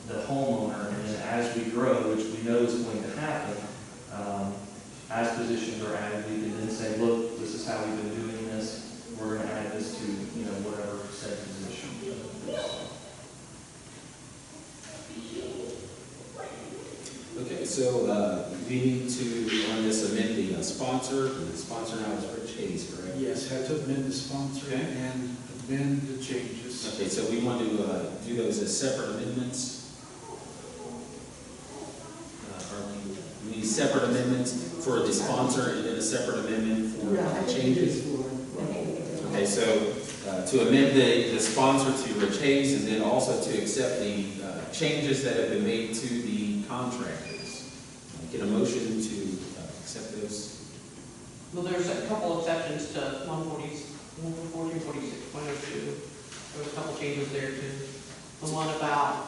the homeowner. And then as we grow, which we know is going to happen, as positions are added, we can then say, look, this is how we've been doing this. We're going to add this to, whatever said position. Okay, so we need to, on this, amend the sponsor. The sponsor now is Rich Hayes, correct? Yes, have to amend the sponsor Okay. and amend the changes. Okay, so we want to do those as separate amendments. We need separate amendments for the sponsor and then a separate amendment for the changes. Okay, so to amend the sponsor to Rich Hayes and then also to accept the changes that have been made to the contractors. Get a motion to accept those. Well, there's a couple exceptions to 140, 46, 102. There was a couple changes there too. The one about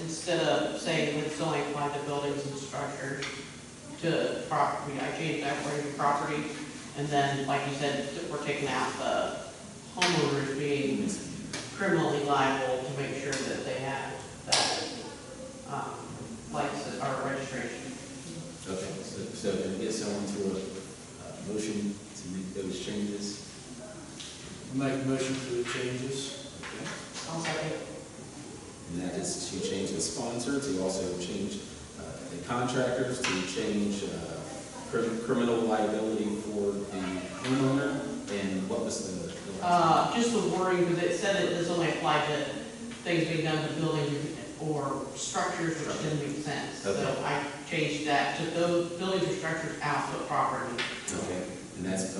instead of saying it's only applied to buildings and structures to property, I changed that word to property. And then, like you said, we're taking out the homeowners being criminally liable to make sure that they have that, license or registration. Okay, so can we get someone to a motion to make those changes? Make a motion for the changes. I'll second. And that is to change the sponsor, to also change the contractors, to change criminal liability for the homeowner, and what was the? Just the wording, because it said it does only apply to things being done to buildings or structures, which didn't make sense. Okay. So I changed that to those buildings or structures out of property. Okay, and that's,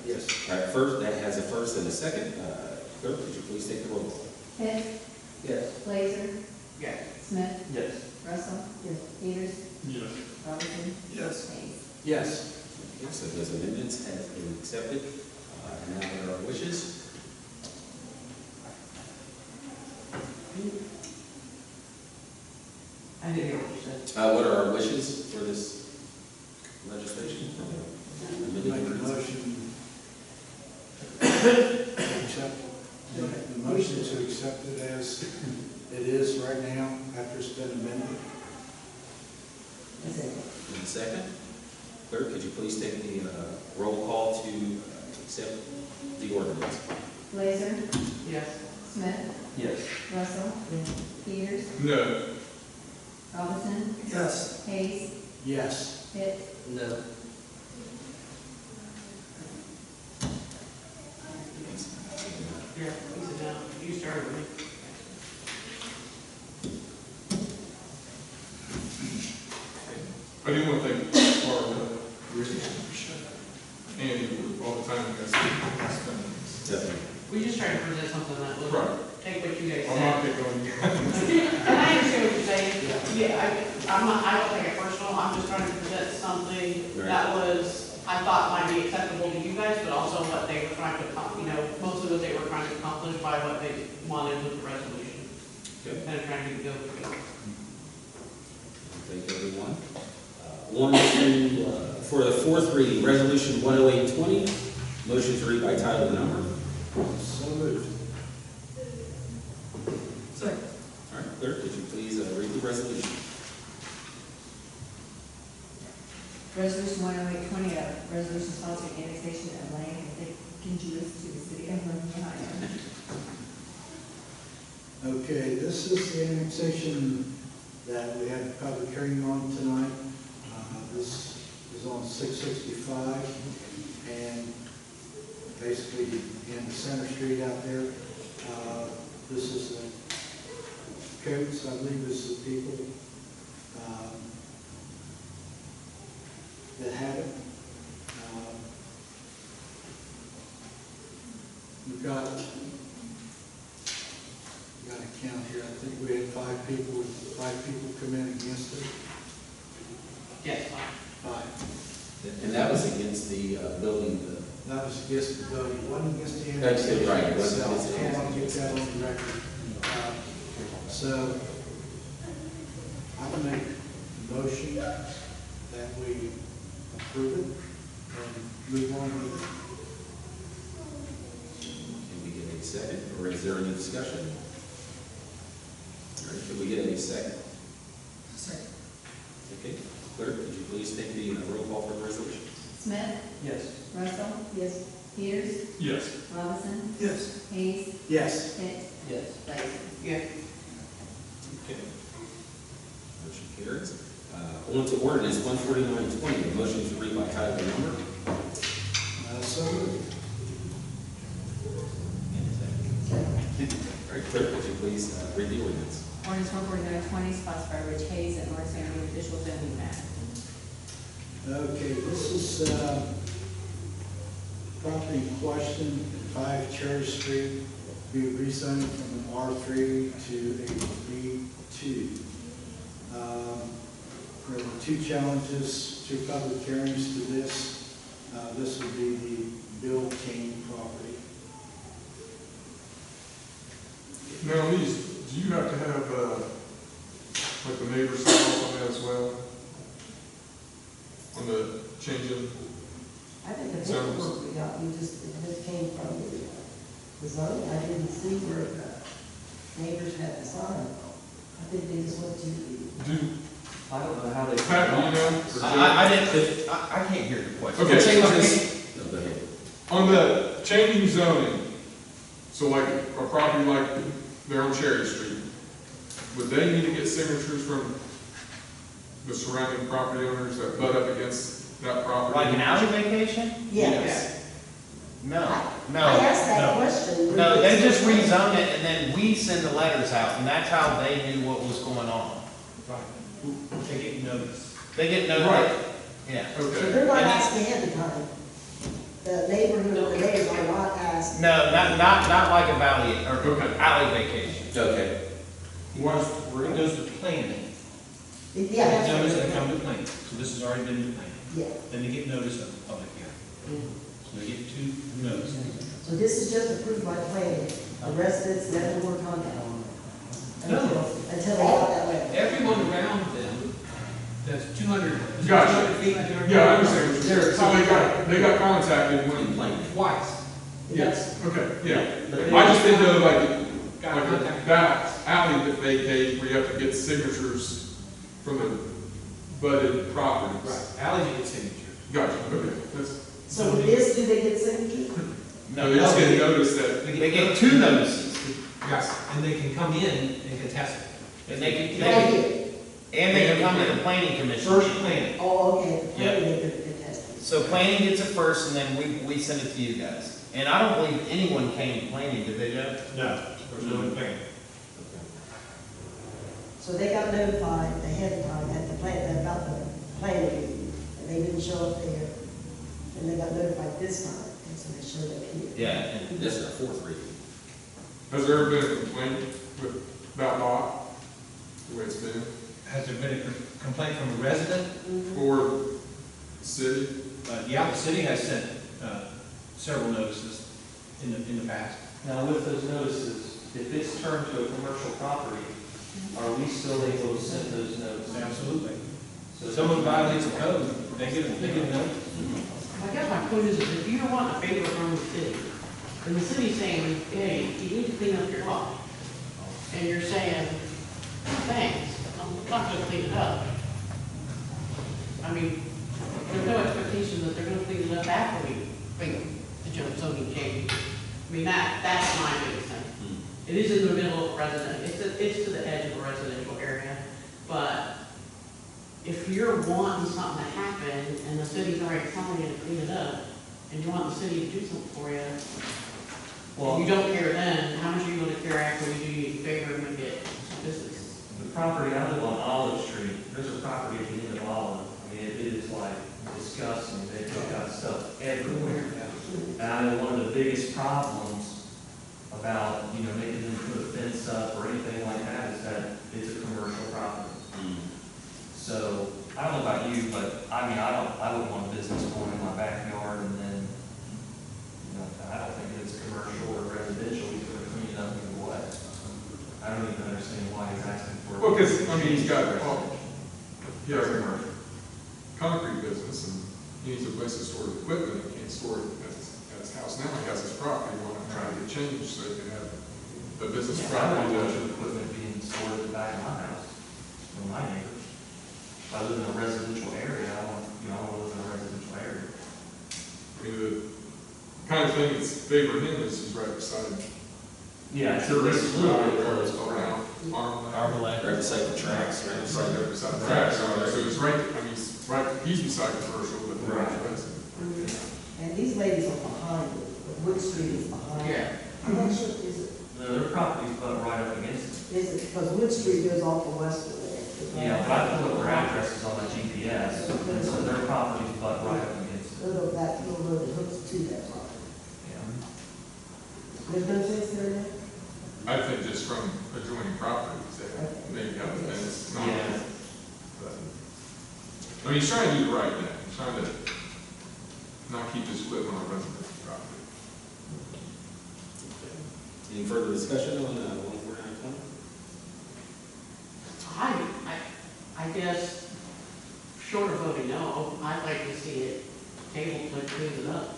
Yes. all right, first, that has a first and a second. Clerk, could you please take the roll? Pitts, Yes. Blazer, Yes. Smith, Yes. Russell, Peters, Yes. Robinson, Yes. Hayes. Yes. Okay, so those amendments have been accepted. Now there are wishes. I didn't hear what you said. What are our wishes for this legislation? Make a motion. Accept, the motion to accept it as it is right now, after it's been amended. In a second. Clerk, could you please take the roll call to accept the ordinance? Blazer, Yes. Smith, Yes. Russell, Peters, No. Robinson, Yes. Hayes, Yes. Pitts, No. Yeah, Lisa, no, you started with me. I do want to thank Barbara, Andy, for all the time you guys spend. Definitely. We just tried to present something that would Right. take what you guys I'm said. not picking on you. And I understand what you're saying. Yeah, I'm not, I don't take it personal. I'm just trying to present something that was, I thought might be acceptable to you guys, but also what they were trying to, mostly what they were trying to accomplish by what they wanted with the resolution. Okay. Kind of trying to go through. Thank everyone. On to, for the fourth reading, Resolution 10820, motion to read by title and number. So moved. Second. All right, clerk, could you please read the resolution? Resolution 10820, a resolution sponsoring annexation of land contiguous to the city of Lynn, Ohio. Okay, this is the annexation that we had a public hearing on tonight. This is on 665, and basically in the Center Street out there. This is the Coates, I believe this is the people that have it. We've got a count here. I think we had 5 people come in against it. Yes. 5. And that was against the building, That was against the building, it wasn't against the That's it, annexation right, it wasn't itself. against the I want to get that on the record. So, I can make a motion that we approve it and move on with it. can we get a second, or is there any discussion? All right, can we get a second? Second. Okay, clerk, could you please take the roll call for the resolution? Smith, Yes. Russell, yes, Peters, Yes. Robinson, Yes. Hayes, Yes. Pitts, Yes. Blazer. Yeah. Okay. Motion carries. On to ordinance 14920, a motion to read by title and number. So moved. All right, clerk, could you please read the ordinance? Ordinance 14920, sponsored by Rich Hayes and Lawrence County official zoning map. Okay, this is property in question at 5 Cherry Street, be rezoned from an R3 to a B2. There were 2 challenges, 2 public hearings to this. This would be the Bill King property. Now, these, do you have to have like the neighbors sign off on that as well? On the changing, I think the Sounds- paperwork we got, it just came from the zoning. I didn't see where the neighbors had to sign. I think they just went to the. I don't know how they. Pat, do you know? Or I didn't, I can't hear your question. Okay. Changes. No, go ahead. On the changing zoning, so like a property like they're on Cherry Street, would they need to get signatures from the surrounding property owners that butt up against that property? Like an alley vacation? Yes. No, I no. asked that question. No, they just rezone it and then we send the letters out and that's how they knew what was going on. They get notice. They get notice. Right. Yeah. So Okay. they're not asking ahead of time. The neighborhood, the neighbors are not asking. No, not like a valley or Okay. alley vacation. Okay. Once, where it goes to planning, Yeah, that's notice what they they're come to planning, so this has already been to planning. Yeah. Then they get notice of the public hearing. So they get two notices. So this is just approved by planning. The residents never were contacted. Until they got that letter. Everyone around them, that's 200, Gotcha. 200 feet, 200. Yeah, I understand what you're saying. So they got contacted when, Twice. yes, okay, yeah. I just didn't know like that alley that vacate where you have to get signatures from the budded properties. Right, alleys you get signatures. Gotcha, okay. That's, So with this, do they get signatures? no, they just get notice that, They get two notices. Yes, and they can come in and contest it. And they can, Right here. and they can come to the planning commission. First planning. Oh, okay. The Yep. planning, they could contest it. So planning gets it first and then we send it to you guys. And I don't believe anyone came to planning, did they, Jeff? No, there's no planning. So they got notified ahead of time at the plan, about the planning meeting, and they didn't show up there. And they got notified this time, and so they showed up here. Yeah, and This is our fourth reading. has there ever been a complaint with that lot, the way it's been, Has there been a complaint from a resident? or the city? Yeah, the city has sent several notices in the past. Now, with those notices, if it's turned to a commercial property, are we still able to send those notices? Absolutely. So If someone violates a code, they get a notice. I guess my point is, if you don't want a favor from the city, and the city's saying, hey, you need to clean up your lot, and you're saying, thanks, I'm not gonna clean it up. I mean, there's no expectation that they're gonna clean it up after we make the zoning change. I mean, that's my biggest thing. It is in the middle of a resident, it's to the edge of a residential area, but if you're wanting something to happen and the city's already telling you to clean it up, and you want the city to do something for you, and you don't care then, how much are you gonna care after we do you a favor and make it business? the property I live on Olive Street, there's a property at the end of Olive. I mean, it is like disgusting. They've got stuff everywhere. And I know one of the biggest problems about, making them put a fence up or anything like that is that it's a commercial property. So, I don't know about you, but I mean, I wouldn't want a business going in my backyard and then, I don't think it's commercial or residential, he's gonna clean it up either way. I don't even understand why he's asking for. Well, because, I mean, he's got, he has a commercial. concrete business, and he needs a place to store his equipment, he can't store it at his house now, he has his property, he wanna try to get changed so he can have the business I property. don't want your equipment being stored at the back of my house, from my neighbors. If I live in a residential area, I want to live in a residential area. I mean, the kind of thing that's favoring him is he's right beside him. Yeah, Sure, it's it's a little bit whatever close, it's called now, Armalite. Right beside the tracks, right It's beside right there beside the tracks, so it's right, I mean, he's beside commercial, but the Right. residential. And these ladies are behind it, but Wood Street is behind it. Yeah. I'm not sure, is it, No, their property's butt right up against it. because Wood Street goes off to Westwood there. Yeah, but I pulled up their addresses on my GPS, and so their property's butt right up against it. Little that little road that hooks to that property. Yeah. There's no fence there now? I think just from adjoining properties, they maybe have a fence, not. Yeah. But, I mean, he's trying to do the right thing, he's trying to not keep his equipment on residential property. Any further discussion on 14920? I I guess, short of voting no, I'd like to see it tabled to clean it up.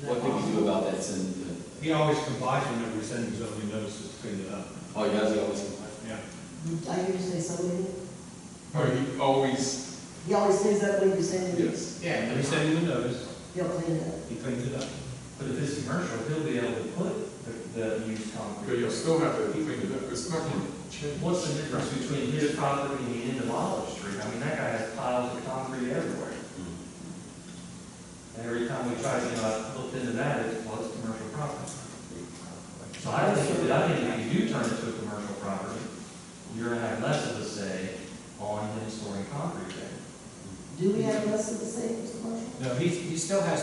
What can we do about that since? He always complies whenever we send him zoning notices to clean it up. Oh, he always comply? Yeah. I hear you say something. Or he always, He always cleans up when you send him. yes. Yeah, when we send him a notice, He'll clean it up. he cleans it up. But if it's commercial, he'll be able to put the used But concrete. you'll still have to clean it up. It's not going to change. What's the difference between his property and the end of Olive Street? I mean, that guy has piles of concrete everywhere. And every time we try to, look into that, it was commercial property. So I think if you do turn it to a commercial property, you're gonna have less of a say on him storing concrete there. Do we have less of the same as commercial? No, he still has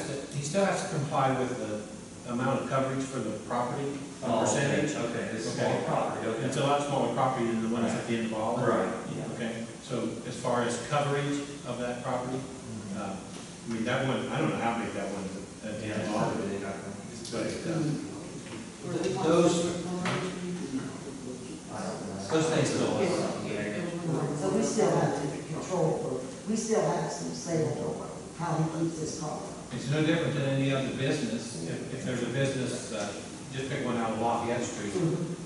to comply with the amount of coverage for the property, the percentage. Okay, it's a small property, okay. It's a lot smaller property than the ones at the end of Olive. Right, yeah. Okay, so as far as coverage of that property, I mean, that one, I don't know how big that one is at the end of Olive. But, those things go on. So we still have to control, we still have some say over how he keeps his car. It's no different than any other business. If there's a business, just pick one out of Lafayette Street,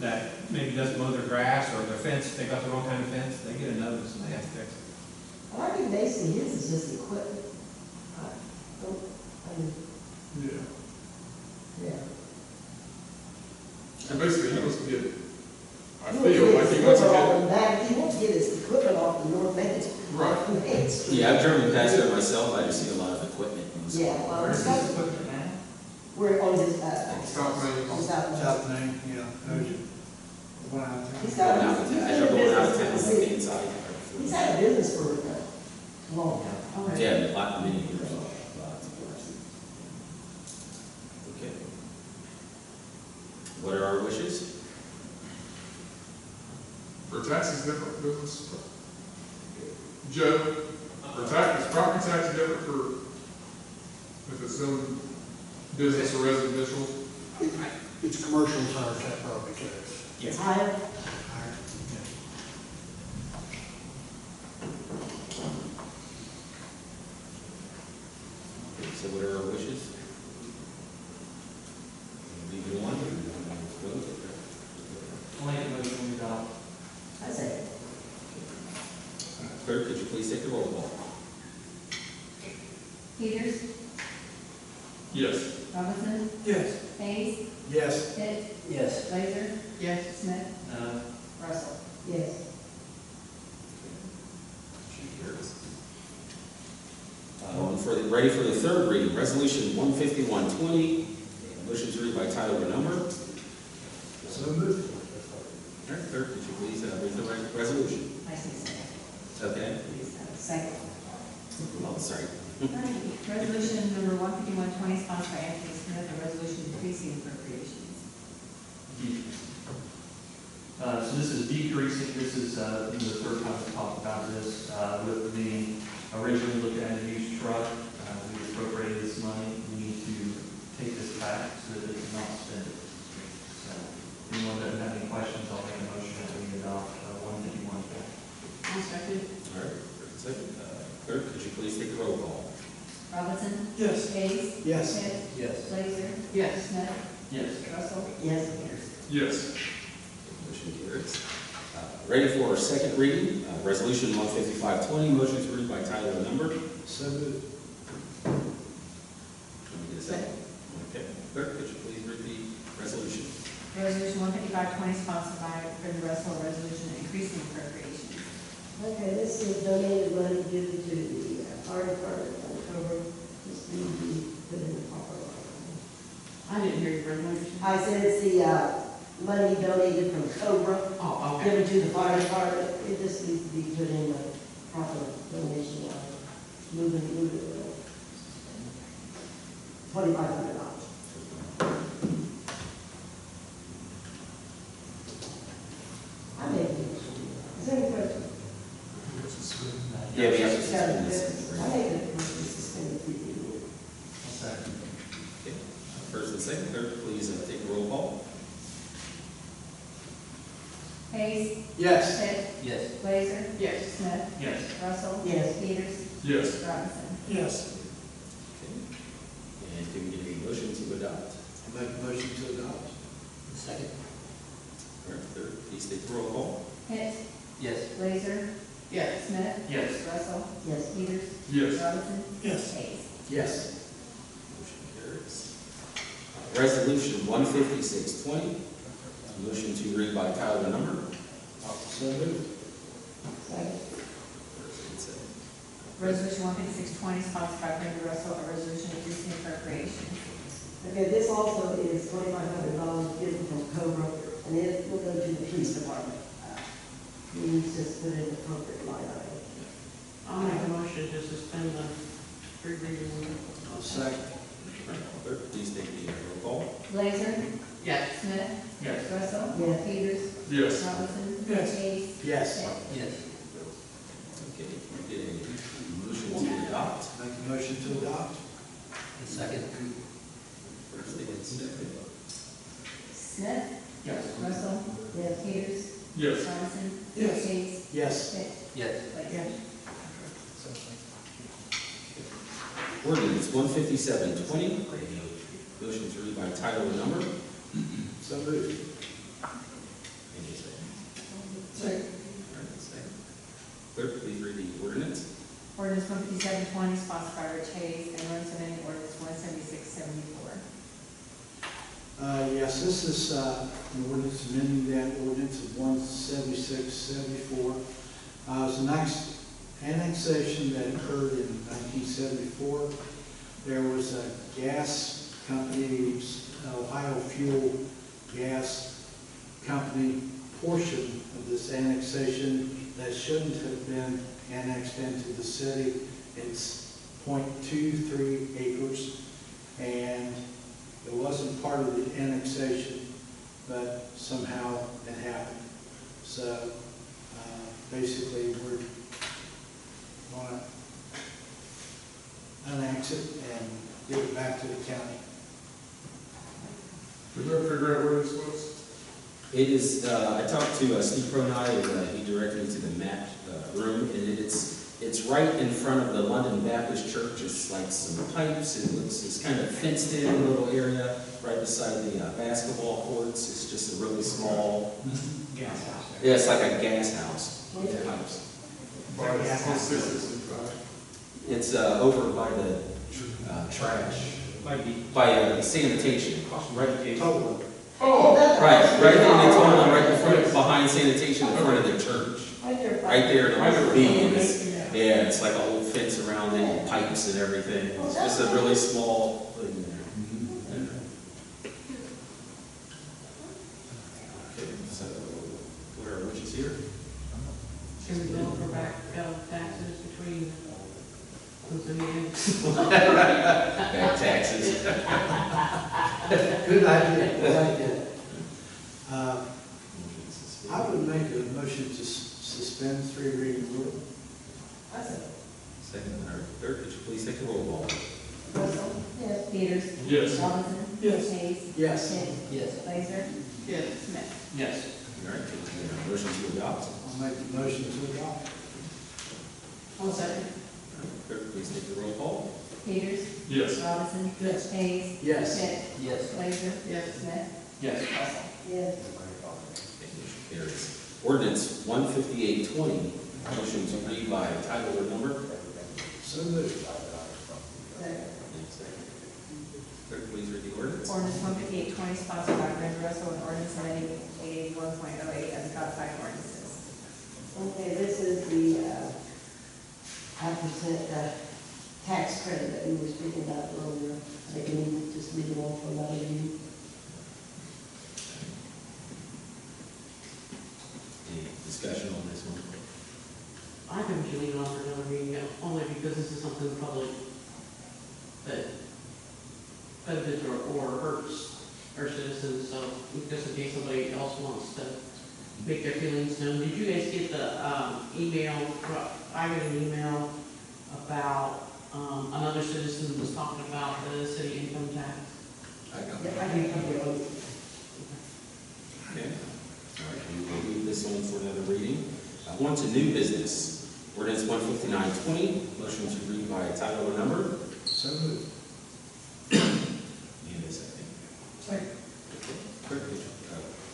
that maybe doesn't mow their grass or their fence, they got the wrong kind of fence, they get a notice and they have to fix it. I think basically his is just equipment. Yeah. Yeah. And basically, he wants to get, I He feel like he wants to get, He wants to get his equipment off the North Main Street. Right. Main Street. Yeah, I've driven past there myself, I just see a lot of equipment. Yeah, well, Where's it's his got, equipment now? we're on his, South Main. on South Main. South Main, yeah, Ocean. The one out there. He's Going got, out of he's town, been as in you're going out of business town, for the on the city. inside. He's had a business for a long time. Yeah, many years. Lots of years. Okay. What are our wishes? For taxes different business. Joe, for taxes, property tax is different for, if it's some business or residential. It's commercial, it's higher tax property tax. It's higher. Higher. Okay, so what are our wishes? Leave it one. I'll make a motion to adopt. I say, Clerk, could you please take the roll call? Peters, Yes. Robinson, Yes. Hayes, Yes. Pitt, Yes. Blazer, Yes. Smith, No. Russell. yes. Ready for the third reading, Resolution 15120. Motion to read by title or number. So moved. All right, clerk, could you please read the resolution? I say second. Okay. Please, second. Oh, sorry. Resolution number 15120, sponsored by Anthony Smith, a resolution increasing appropriations. So this is decreasing, this is the third time we talked about this. With the originally looked at a used truck, we appropriated this money. We need to take this back so that it's not spent. So if anyone doesn't have any questions, I'll make a motion that we adopt 15120. I'll second. All right, second. Clerk, could you please take the roll call? Robinson? Yes. Hayes? Yes. Pitt? Yes. Blazer? Yes. Smith? Yes. Russell? Yes. Yes. Motion carries. Ready for our second reading, Resolution 15520. Motion to read by title and number. So moved. Can we get a second? Okay. Clerk, could you please read the resolution? Resolution 15520, sponsored by Fred Russell, a resolution increasing appropriations. Okay, this is donated money given to the fire department on October. This needs to be put in the proper line. I didn't hear your resolution. I said it's the money donated from Cobra, Oh, okay. given to the fire department. It just needs to be put in the proper donation line. Moving it. $2,500. I made it. Is there any question? Yeah, we have to I suspend this. made it. Suspend the reading. Second. Okay. First and second, clerk, please take the roll call. Hayes. Yes. Pitt. Yes. Blazer. Yes. Smith. Yes. Russell. Yes. Peters. Yes. Robinson. Yes. And can we get a motion to adopt? Make a motion to adopt. Second. All right, clerk, please take the roll call. Pitt. Yes. Blazer. Yes. Smith. Yes. Russell. Yes. Peters. Yes. Robinson. Yes. Hayes. Yes. Motion carries. Resolution 15620, motion to read by title and number. So moved. Second. First and second. Resolution 15620, sponsored by Brenda Russell, a resolution increasing appropriation. Okay, this also is $2,500 given from Cobra, and it will go to the police department. We need to just put in the appropriate line item. I'll make a motion to suspend the three reading rule. I'll second. All right, clerk, please take the roll call. Blazer. Yes. Smith. Yes. Russell. Yes. Peters. Yes. Robinson. Yes. Hayes. Yes. Pitt. Yes. Okay, can we get a motion to adopt? Make a motion to adopt. Second. First and second. Smith. Yes. Russell. Yes. Peters. Yes. Robinson. Yes. Hayes. Yes. Pitt. Yes. Blazer. Ordinance 15720, motion to read by title and number. So moved. Any second? Second. All right, second. Clerk, please read the ordinance. Ordinance 15720, sponsored by Rich Hayes, and ordinance amending ordinance 17674. Yes, this is an ordinance amending that ordinance of 17674. It was an annexation that occurred in 1974. There was a gas company, Ohio Fuel Gas Company portion of this annexation that shouldn't have been annexed into the city. It's 0.23 acres, and it wasn't part of the annexation, but somehow it happened. So basically, we're going to annex it and give it back to the county. Did we ever figure out where this was? It is, I talked to Steve Pronai, and he directed me to the map room, and it's right in front of the London Baptist Church. It's like some pipes. It's kind of fenced in little area right beside the basketball courts. It's just a really small Gas house. Yeah, it's like a gas house with pipes. By 665. It's over by the trash, by sanitation. Right, Oh! right there, they told them right in front, behind sanitation in front of the church. Right there, the B, and it's, yeah, it's like a whole fence around it, and pipes and everything. It's just a really small thing there. Okay, so, what are wishes here? Should we go for back taxes between the meetings? Back taxes. Good idea, good idea. I would make a motion to suspend three reading rule. Second, or third, could you please take the roll call? Russell. Yes. Peters. Yes. Robinson. Yes. Hayes. Yes. Pitt. Yes. Blazer. Yes. Smith. Yes. All right, could we get a motion to adopt? I'll make the motion to adopt. One second. Clerk, please take the roll call. Peters. Yes. Robinson. Yes. Hayes. Yes. Pitt. Yes. Blazer. Yes. Smith. Yes. Russell. Yes. Okay, motion carries. Ordinance 15820, motion to read by title or number. So moved. Clerk, please read the ordinance. Ordinance 15820, sponsored by Brenda Russell, and ordinance amending 881.08 as codified ordinances. Okay, this is the 5% tax credit that we were speaking about earlier. I think we need to just leave it on for another meeting. Any discussion on this one? I think we should leave it on for another meeting, only because this is something public that benefits or hurts our citizens, so just in case somebody else wants to make their feelings known. Did you guys get the email? I got an email about another citizen was talking about the city income tax. I got Yeah, I can come here. Okay. All right, we will leave this this on for another reading. On to new business. Ordinance 15920, motion to read by title or number. So moved. Need a second. Second. Clerk, would you,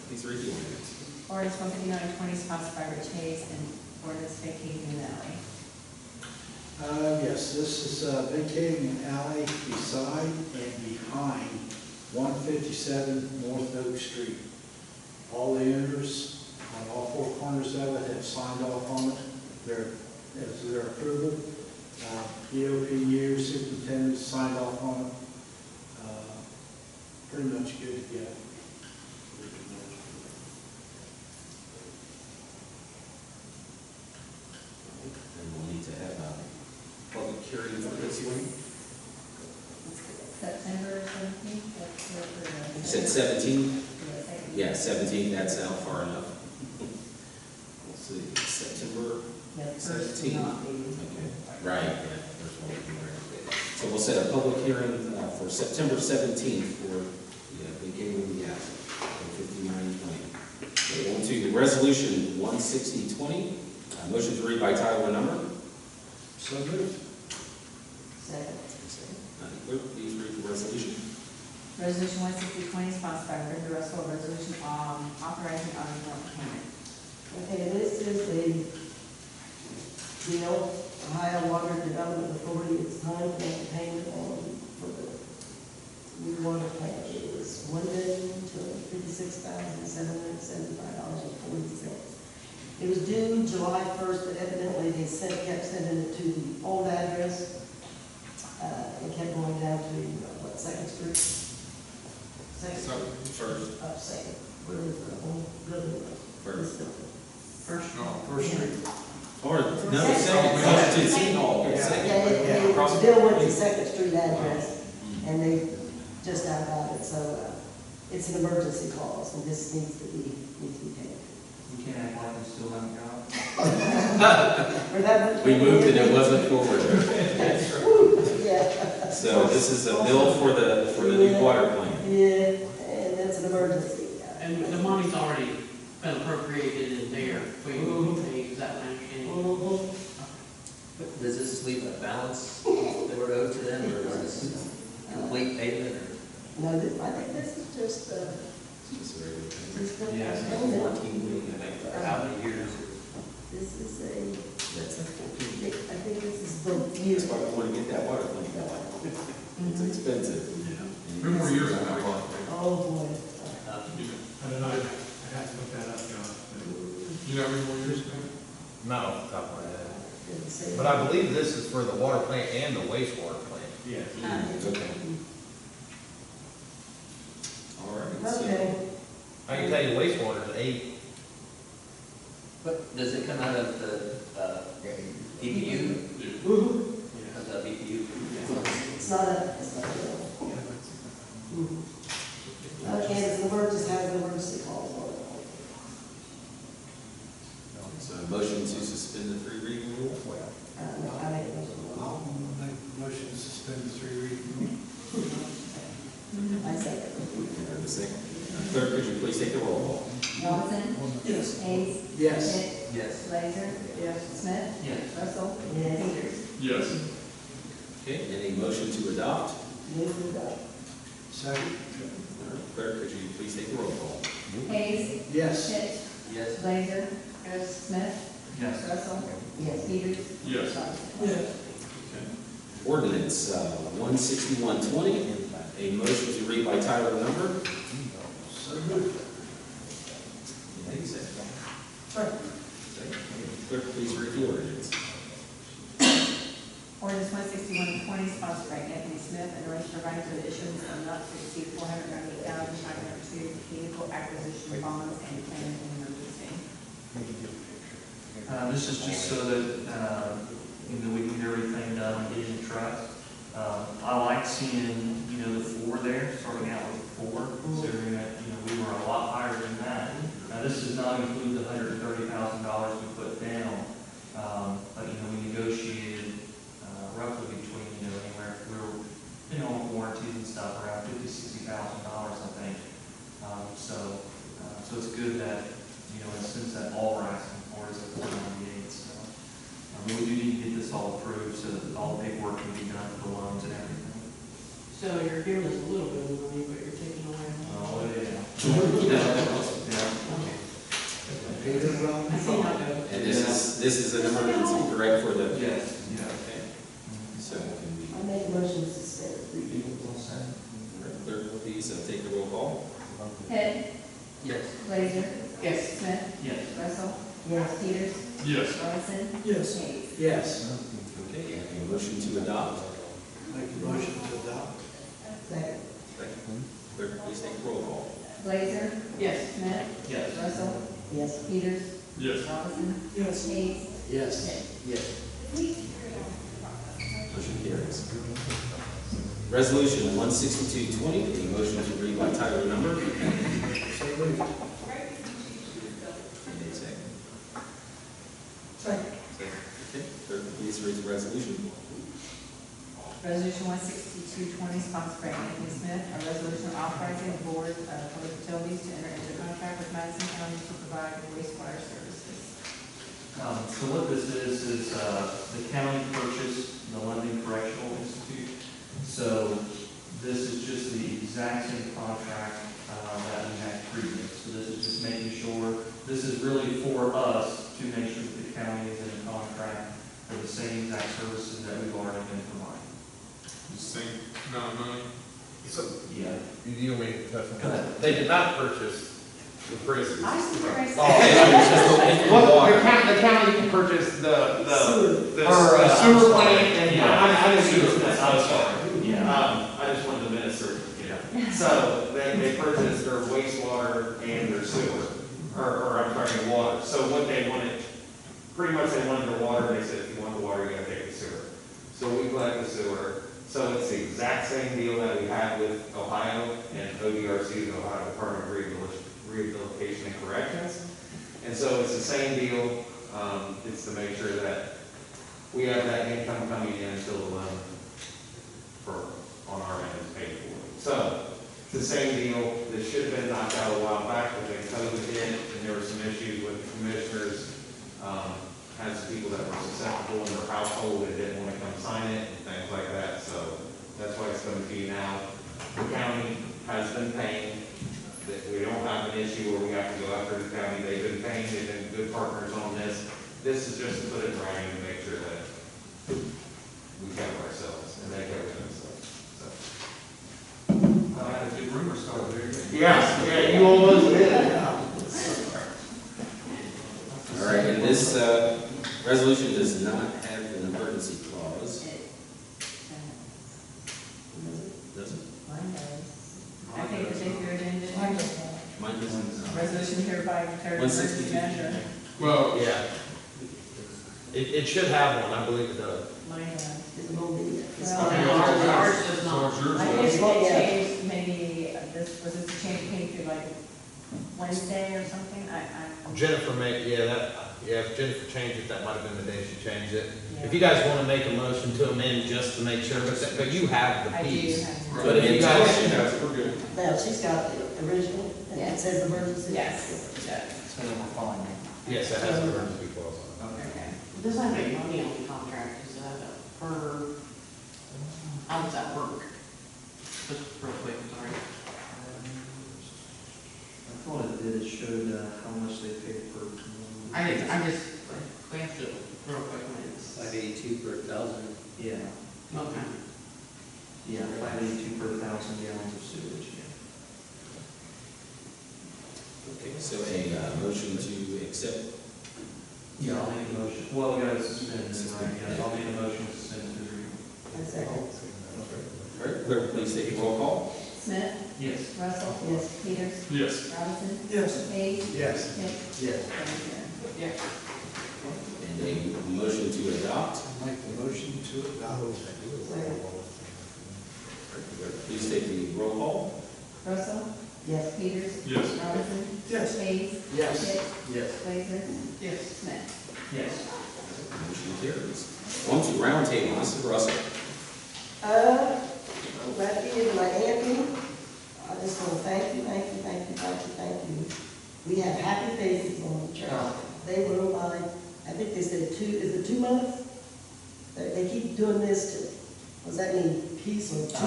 please read the ordinance. Ordinance 15920, sponsored by Rich Hayes, and ordinance vacating an alley. Yes, this is vacating an alley beside and behind 157 North Oak Street. All the owners on all four corners of it have signed off on it, as their approval. DOPU superintendent signed off on it. Pretty much good to go. And we'll need to have a public hearing for this one. September 17th, that's for the. You said 17? Yeah, 17, that's out far enough. Let's see, September Yeah, the first 17th. not meeting. Okay, right, yeah, there's one meeting there. So we'll set a public hearing for September 17th for vacating the alley, 5920. Okay, on to the resolution 16020, motion to read by title or number. So moved. Second. Clerk, please read the resolution. Resolution 16020, sponsored by Brenda Russell, a resolution authorizing automobile payment. Okay, this is the Ohio Water Development Authority. It's time to make a payment on for the new water plant. It is $1,256,775.40. It was due July 1st, but evidently they kept sending it to the old address. It kept going down to, Second Street? Second Street? First. Second. Where is the whole building? First. First. First Street. Or, no, second, to City Hall. They still went to Second Street address, and they just now got it, so it's an emergency clause, and this needs to be paid. You can't act like you still haven't got it. We moved and it wasn't forward. Yeah. So this is a bill for the new water plant. Yeah, and that's an emergency. And the money's already been appropriated in there, waiting to be paid, is that my understanding? Does this leave a balance that we're owed to them, or is this complete payment, or? No, I think this is just, Yeah, it's 14 weeks, I think, for how many years? this is a, That's I think this is the year. why we want to get that water plant going. It's expensive. Three more years on that one. Oh, boy. I don't know, I'd have to look that up, John. You know how many more years now? Not off the top of my head. Didn't say But I believe this is for the water plant and the wastewater plant. Yeah. Okay. All right. so- Okay. I can tell you wastewater is 8. But does it come out of the BPU? Comes out of BPU? It's not a. Okay, it's an emergency, has an emergency clause on it. So a motion to suspend the three reading rule? No, I make a motion. I'll make a motion to suspend the three reading rule. I second. A second. Clerk, could you please take the roll call? Robinson? Yes. Hayes? Yes. Hicks? Yes. Blazer? Yes. Smith? Yes. Russell? Yes. Peters? Yes. Okay, any motion to adopt? Move to adopt. Second. Clerk, could you please take the roll call? Hayes? Yes. Hicks? Yes. Blazer? Yes. Smith? Yes. Russell? Yes. Peters? Yes. Yes. Ordinance 16120, a motion to read by title or number. So moved. Clerk, please read the ordinance. Ordinance 16120, sponsored by Anthony Smith, an ordinance providing for the issuance of not to exceed $498,502 vehicle acquisition bonds and declaring an emergency. This is just so that, we can get everything done on getting the trucks. I like seeing, the 4 there, starting out with 4, considering that, we were a lot higher than that. Now, this does not include the $130,000 we put down, but, we negotiated, roughly between, anywhere, we were, on warranties and stuff, around $50,000-$60,000, I think. So it's good that, in a sense that You're giving us a little bit of money, but you're taking away a lot. Oh, yeah. I see how it goes. And this is an emergency, correct, for the? Yes, yeah. Okay. So, I make a motion to suspend. clerk, please take the roll call. Head, Yes. Blazer, Yes. Smith, Yes. Russell, Yes. Peters, Yes. Robinson, Yes. Hayes. Yes. Okay, and a motion to adopt. Make a motion to adopt. Second. Clerk, please take the roll call. Blazer, Yes. Smith, Yes. Russell, Yes. Peters, Yes. Robinson, Yes. Hayes, Yes. Hicks. Yes. Motion carries. Resolution 16220, a motion to read by title number. So moved. Need a second. Second. Okay, clerk, please read the resolution. Resolution 16220, sponsored by Anthony Smith, a resolution authorizing the Board of Public Utilities to enter into a contract with Madison County to provide wastewater services. So what this is the county purchased the London Correctional Institute. So this is just the exact same contract that we had previous. So this is just making sure, this is really for us to make sure that the county is in a contract for the same exact services that we've already been providing. The same amount of money. Yeah. You mean, Go ahead. they did not purchase the prisons. I see what I said. Well, the county can purchase the sewer plant and, I just Sewer plant, I'm sorry. Yeah. I just wanted the minutes certificate. So they purchased their wastewater and their sewer, or I'm sorry, water. So what they wanted, pretty much they wanted the water, they said, if you want the water, you gotta take the sewer. So we collect the sewer. So it's the exact same deal that we had with Ohio and ODRC, the Ohio Department of Rehabilitation and Corrections. And so it's the same deal. It's to make sure that we have that income coming in until the loan on our end is paid for. So it's the same deal. This should have been knocked out a while back, but then COVID hit and there were some issues with the commissioners. Had some people that were susceptible in their household that didn't want to come sign it and things like that. So that's why it's coming to you now. The county has been paying. That we don't have an issue where we have to go after the county. They've been paying. They've been good partners on this. This is just to put it in writing to make sure that we cover ourselves and they cover themselves. So. I had a good rumor started there. Yeah, you almost did. All right, and this resolution does not have an emergency clause. Does it? Mine does. I think that they threw it in, didn't Mine doesn't. Resolution hereby declared emergency 162. measure. Well, Yeah. It should have one, I believe it does. Mine does. It's a little bit. Well, Ours does not. so yours I does. think they changed, maybe, was this a change came through like Wednesday or something? Jennifer if Jennifer changed it, that might have been the day she changed it. If you guys want to make a motion to amend just to make sure, but you have the I do piece. have. But if you guys, We're good. Now, she's got the original, and it Yes. says emergency. Yes, yes. So then we're fine. yes, it has an emergency clause on it. Okay. It doesn't make money on the contract, is that per, how does that work? Just real quick, sorry. I thought it did, it showed how much they paid per. I just glanced it real quick and it's. 582 per thousand. Yeah, Okay. yeah, 582 per 1,000 gallons of sewage, yeah. Okay, so a motion to accept. Yeah, I'll make a motion, well, we gotta suspend this, right, yeah, I'll make a motion to suspend to the reading. And second. All right, clerk, please take the roll call. Smith, Yes. Russell. Yes. Peters, Yes. Robinson, Yes. Hayes. Yes. Hicks. Yes. Blazer. Yeah. And a motion to adopt. Make the motion to adopt. Second. Clerk, please take the roll call. Russell, Yes. Peters. Yes. Robinson. Yes. Hayes. Yes. Hicks. Yes. Blazer. Yes. Smith. Yes. Motion carries. On to roundtable, Mrs. Russell. I'm glad to be here tonight, Anthony. I just want to thank you. We have happy faces on the church. They were by, I think they said is it 2 months? They keep doing this to, what does that mean? piece or two.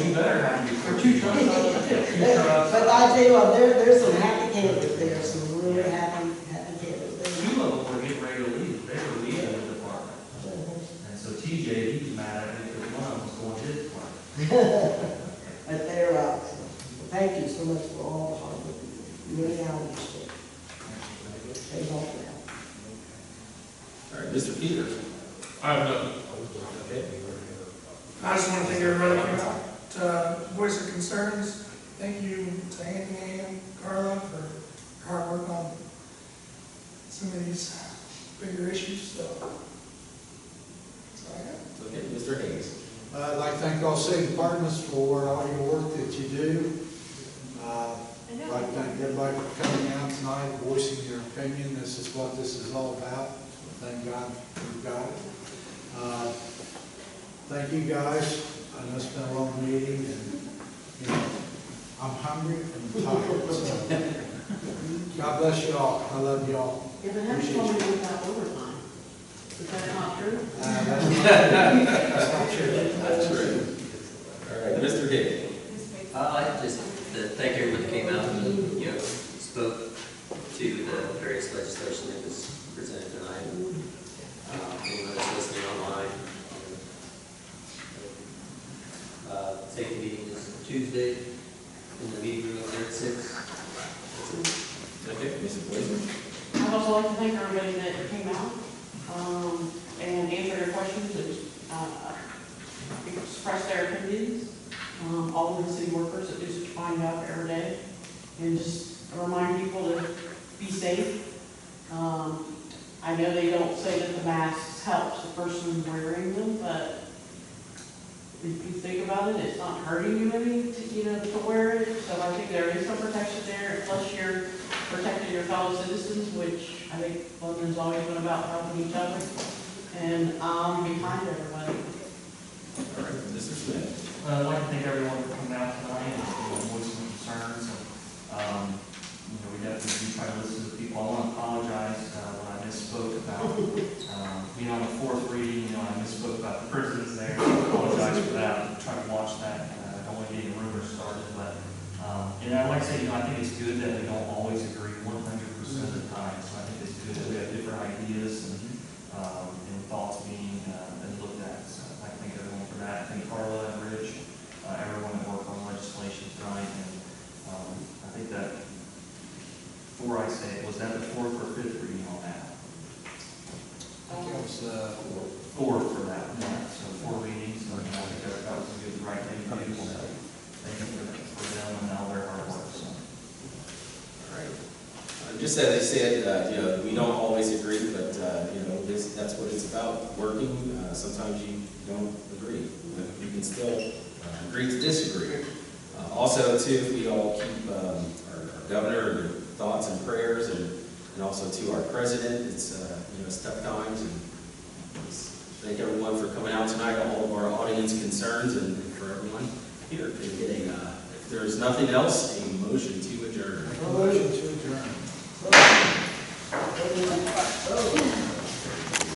We better have. Or 2 trucks. But I tell you what, there's some happy campers there, some really happy campers there. 2 of them were getting ready to leave, they were leaving the department. And so TJ, he was mad at me because one of them was going to his department. But they're, thank you so much for all the hard work you do. Really, I understand. Pays off now. All right, Mr. Peters. I have nothing. Okay. I just want to thank everybody that came out to voice their concerns. Thank you to Anthony and Carla for your hard work on some of these bigger issues, so. That's all I got. Okay, Mr. Hayes. I'd like to thank all city departments for all your work that you do. I'd like to thank everybody for coming out tonight, voicing your opinion. This is what this is all about. Thank God we've got it. Thank you guys. I know it's been a long meeting and, you know, I'm hungry and tired. So God bless you all. I love you all. If it happens, told me without overtime. Is that not true? That's not true. That's true. All right, Mr. Higgins. I'd like just to thank everyone that came out and, you know, spoke to the various legislation that was presented tonight. Anyone that's listening online. Safety meeting is Tuesday in the meeting room there at 6. Okay, Mrs. Blazer. I'd also like to thank everybody that came out, and answered their questions and, expressed their opinions. All of the city workers that do such a fine job every day, and just remind people to be safe. I know they don't say that the masks helps the person wearing them, but if you think about it, it's not hurting you any to wear it. So I think there is some protection there, plus you're protecting your fellow citizens, which I think London's always been about helping each other. And I'm behind everybody. All right, Mr. Smith. I'd like to thank everyone for coming out tonight and voicing concerns. We definitely do try to listen to people. I want to apologize when I misspoke about being on the 4th reading. I misspoke about the prisons there. I apologize for that. I'm trying to watch that. I don't want to get any rumors started. But and I'd like to say, I think it's good that we don't always agree 100% of the time. So I think it's good that we have different ideas and thoughts being looked at. So I thank everyone for that. I thank Carla and Rich, everyone that worked on legislation tonight. And I think that, before I say it, was that the 4th or 5th reading on that? I think it was 4th for that. Yeah. So 4 readings. So I think that was a good, right thing to do. So thank you for them and all their hard work. So. All right. Just as I said, we don't always agree, but that's what it's about. Working. Sometimes you don't agree, but you can still agree to disagree. Also, too, we all keep our governor in thoughts and prayers, and also to our president. It's tough times, and thank everyone for coming out tonight. All of our audience concerns, and for everyone here. If there's nothing else, a motion to adjourn. Motion to adjourn.